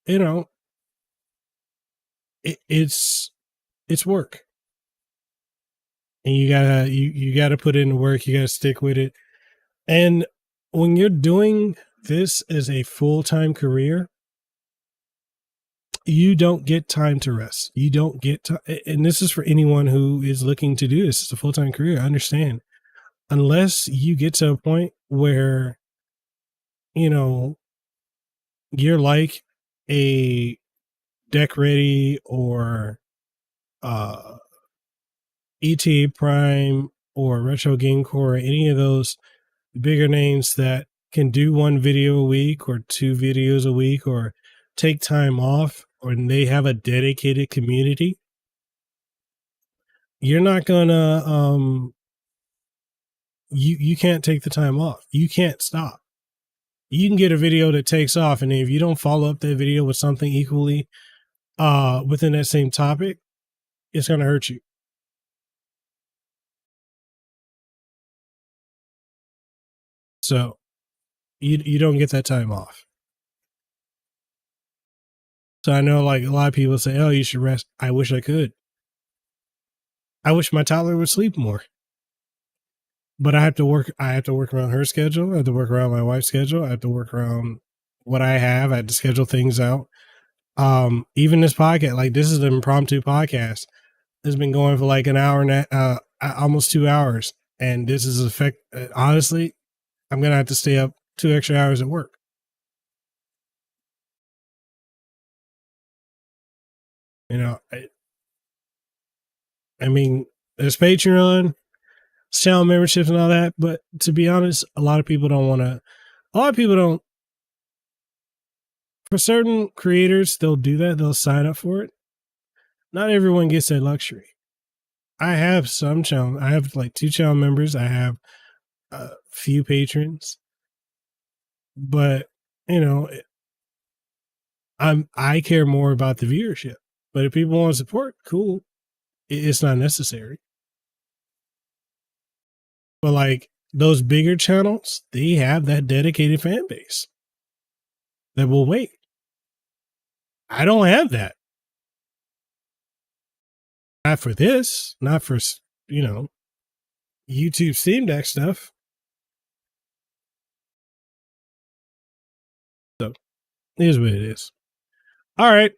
you know, it's work, and you gotta put in the work. You gotta stick with it. And when you're doing this as a full-time career, you don't get time to rest. You don't get time. And this is for anyone who is looking to do this as a full-time career. I understand. Unless you get to a point where, you know, you're like a Deck Ready or ETA Prime or Retro Game Core, or any of those bigger names that can do one video a week or two videos a week or take time off, or they have a dedicated community, you're not gonna you can't take the time off. You can't stop. You can get a video that takes off, and if you don't follow up that video with something equally within that same topic, it's gonna hurt you. So you don't get that time off. So I know, like, a lot of people say, "Oh, you should rest." I wish I could. I wish my toddler would sleep more. But I have to work. I have to work around her schedule. I have to work around my wife's schedule. I have to work around what I have. I have to schedule things out. Even this podcast, like, this is an impromptu podcast. It's been going for like an hour and almost 2 hours, and this is effect. Honestly, I'm gonna have to stay up 2 extra hours at work. You know, I mean, there's Patreon, channel memberships, and all that. But to be honest, a lot of people don't want to. A lot of people don't. For certain creators, they'll do that. They'll sign up for it. Not everyone gets that luxury. I have some channel. I have like 2 channel members. I have a few patrons, but you know, I care more about the viewership. But if people want to support, cool. It's not necessary. But like those bigger channels, they have that dedicated fan base that will wait. I don't have that. Not for this. Not for, you know, YouTube Steam Deck stuff. So it is what it is. All right.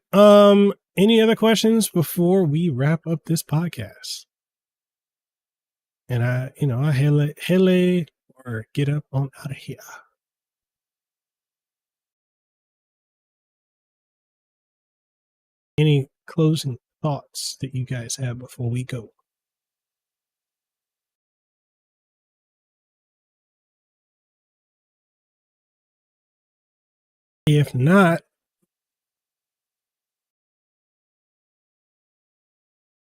Any other questions before we wrap up this podcast? And I hele or get up on out of here. Any closing thoughts that you guys have before we go? If not,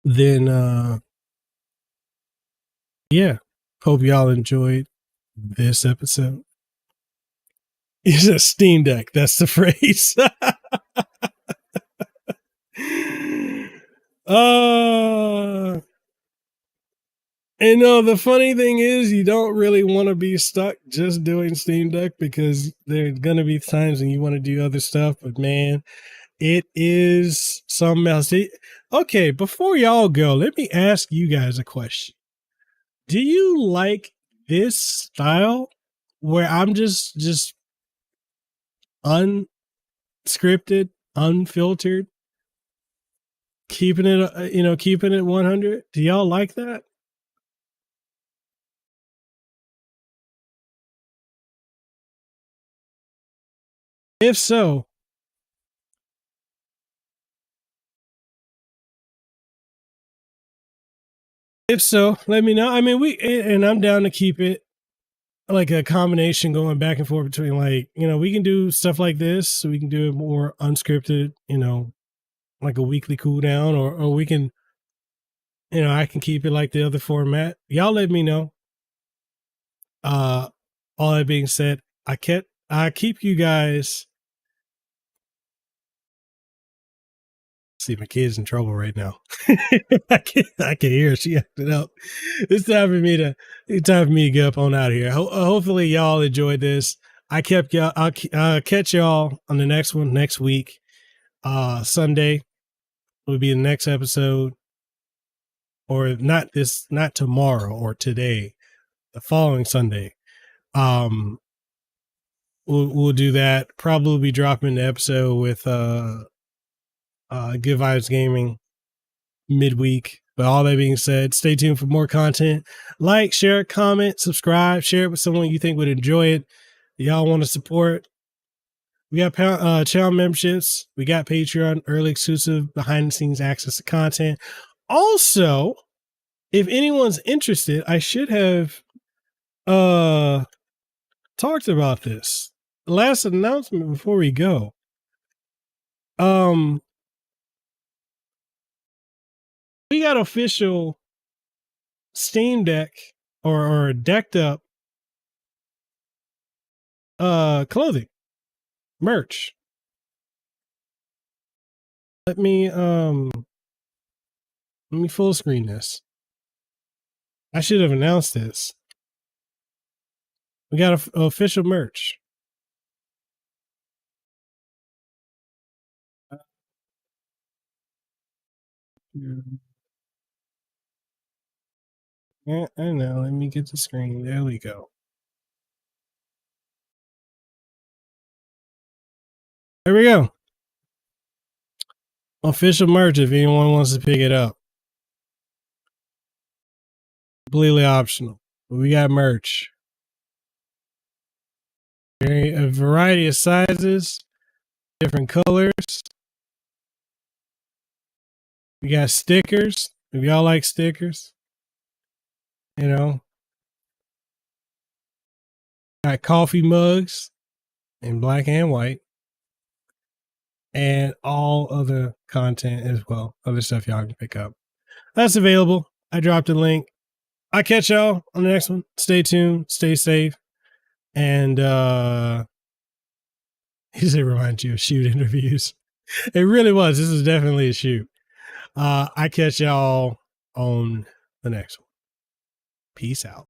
then yeah. Hope y'all enjoyed this episode. It's a Steam Deck. That's the phrase. And no, the funny thing is, you don't really want to be stuck just doing Steam Deck, because there's going to be times when you want to do other stuff. But man, it is something else. Okay, before y'all go, let me ask you guys a question. Do you like this style where I'm just unscripted, unfiltered, keeping it, keeping it 100? Do y'all like that? If so, let me know. I mean, and I'm down to keep it like a combination going back and forth between, like, we can do stuff like this, so we can do it more unscripted, like a weekly cool down, or we can, I can keep it like the other format. Y'all let me know. All that being said, I keep you guys. See, my kid's in trouble right now. I can hear her. She acted up. It's time for me to get up on out of here. Hopefully y'all enjoyed this. I'll catch y'all on the next one next week. Sunday will be the next episode, or not tomorrow or today, the following Sunday. We'll do that. Probably be dropping the episode with Good Vibes Gaming midweek. But all that being said, stay tuned for more content. Like, share, comment, subscribe, share it with someone you think would enjoy it. Y'all want to support. We got channel memberships. We got Patreon, early exclusive, behind the scenes access to content. Also, if anyone's interested, I should have talked about this. Last announcement before we go. We got official Steam Deck or decked up clothing, merch. Let me full screen this. I should have announced this. We got official merch. Yeah, I know. Let me get the screen. There we go. There we go. Official merch if anyone wants to pick it up. Completely optional. But we got merch. A variety of sizes, different colors. We got stickers. If y'all like stickers, got coffee mugs in black and white, and all other content as well. Other stuff y'all can pick up. That's available. I dropped a link. I'll catch y'all on the next one. Stay tuned. Stay safe. And he said remind you of shoot interviews. It really was. This is definitely a shoot. I catch y'all on the next one. Peace out.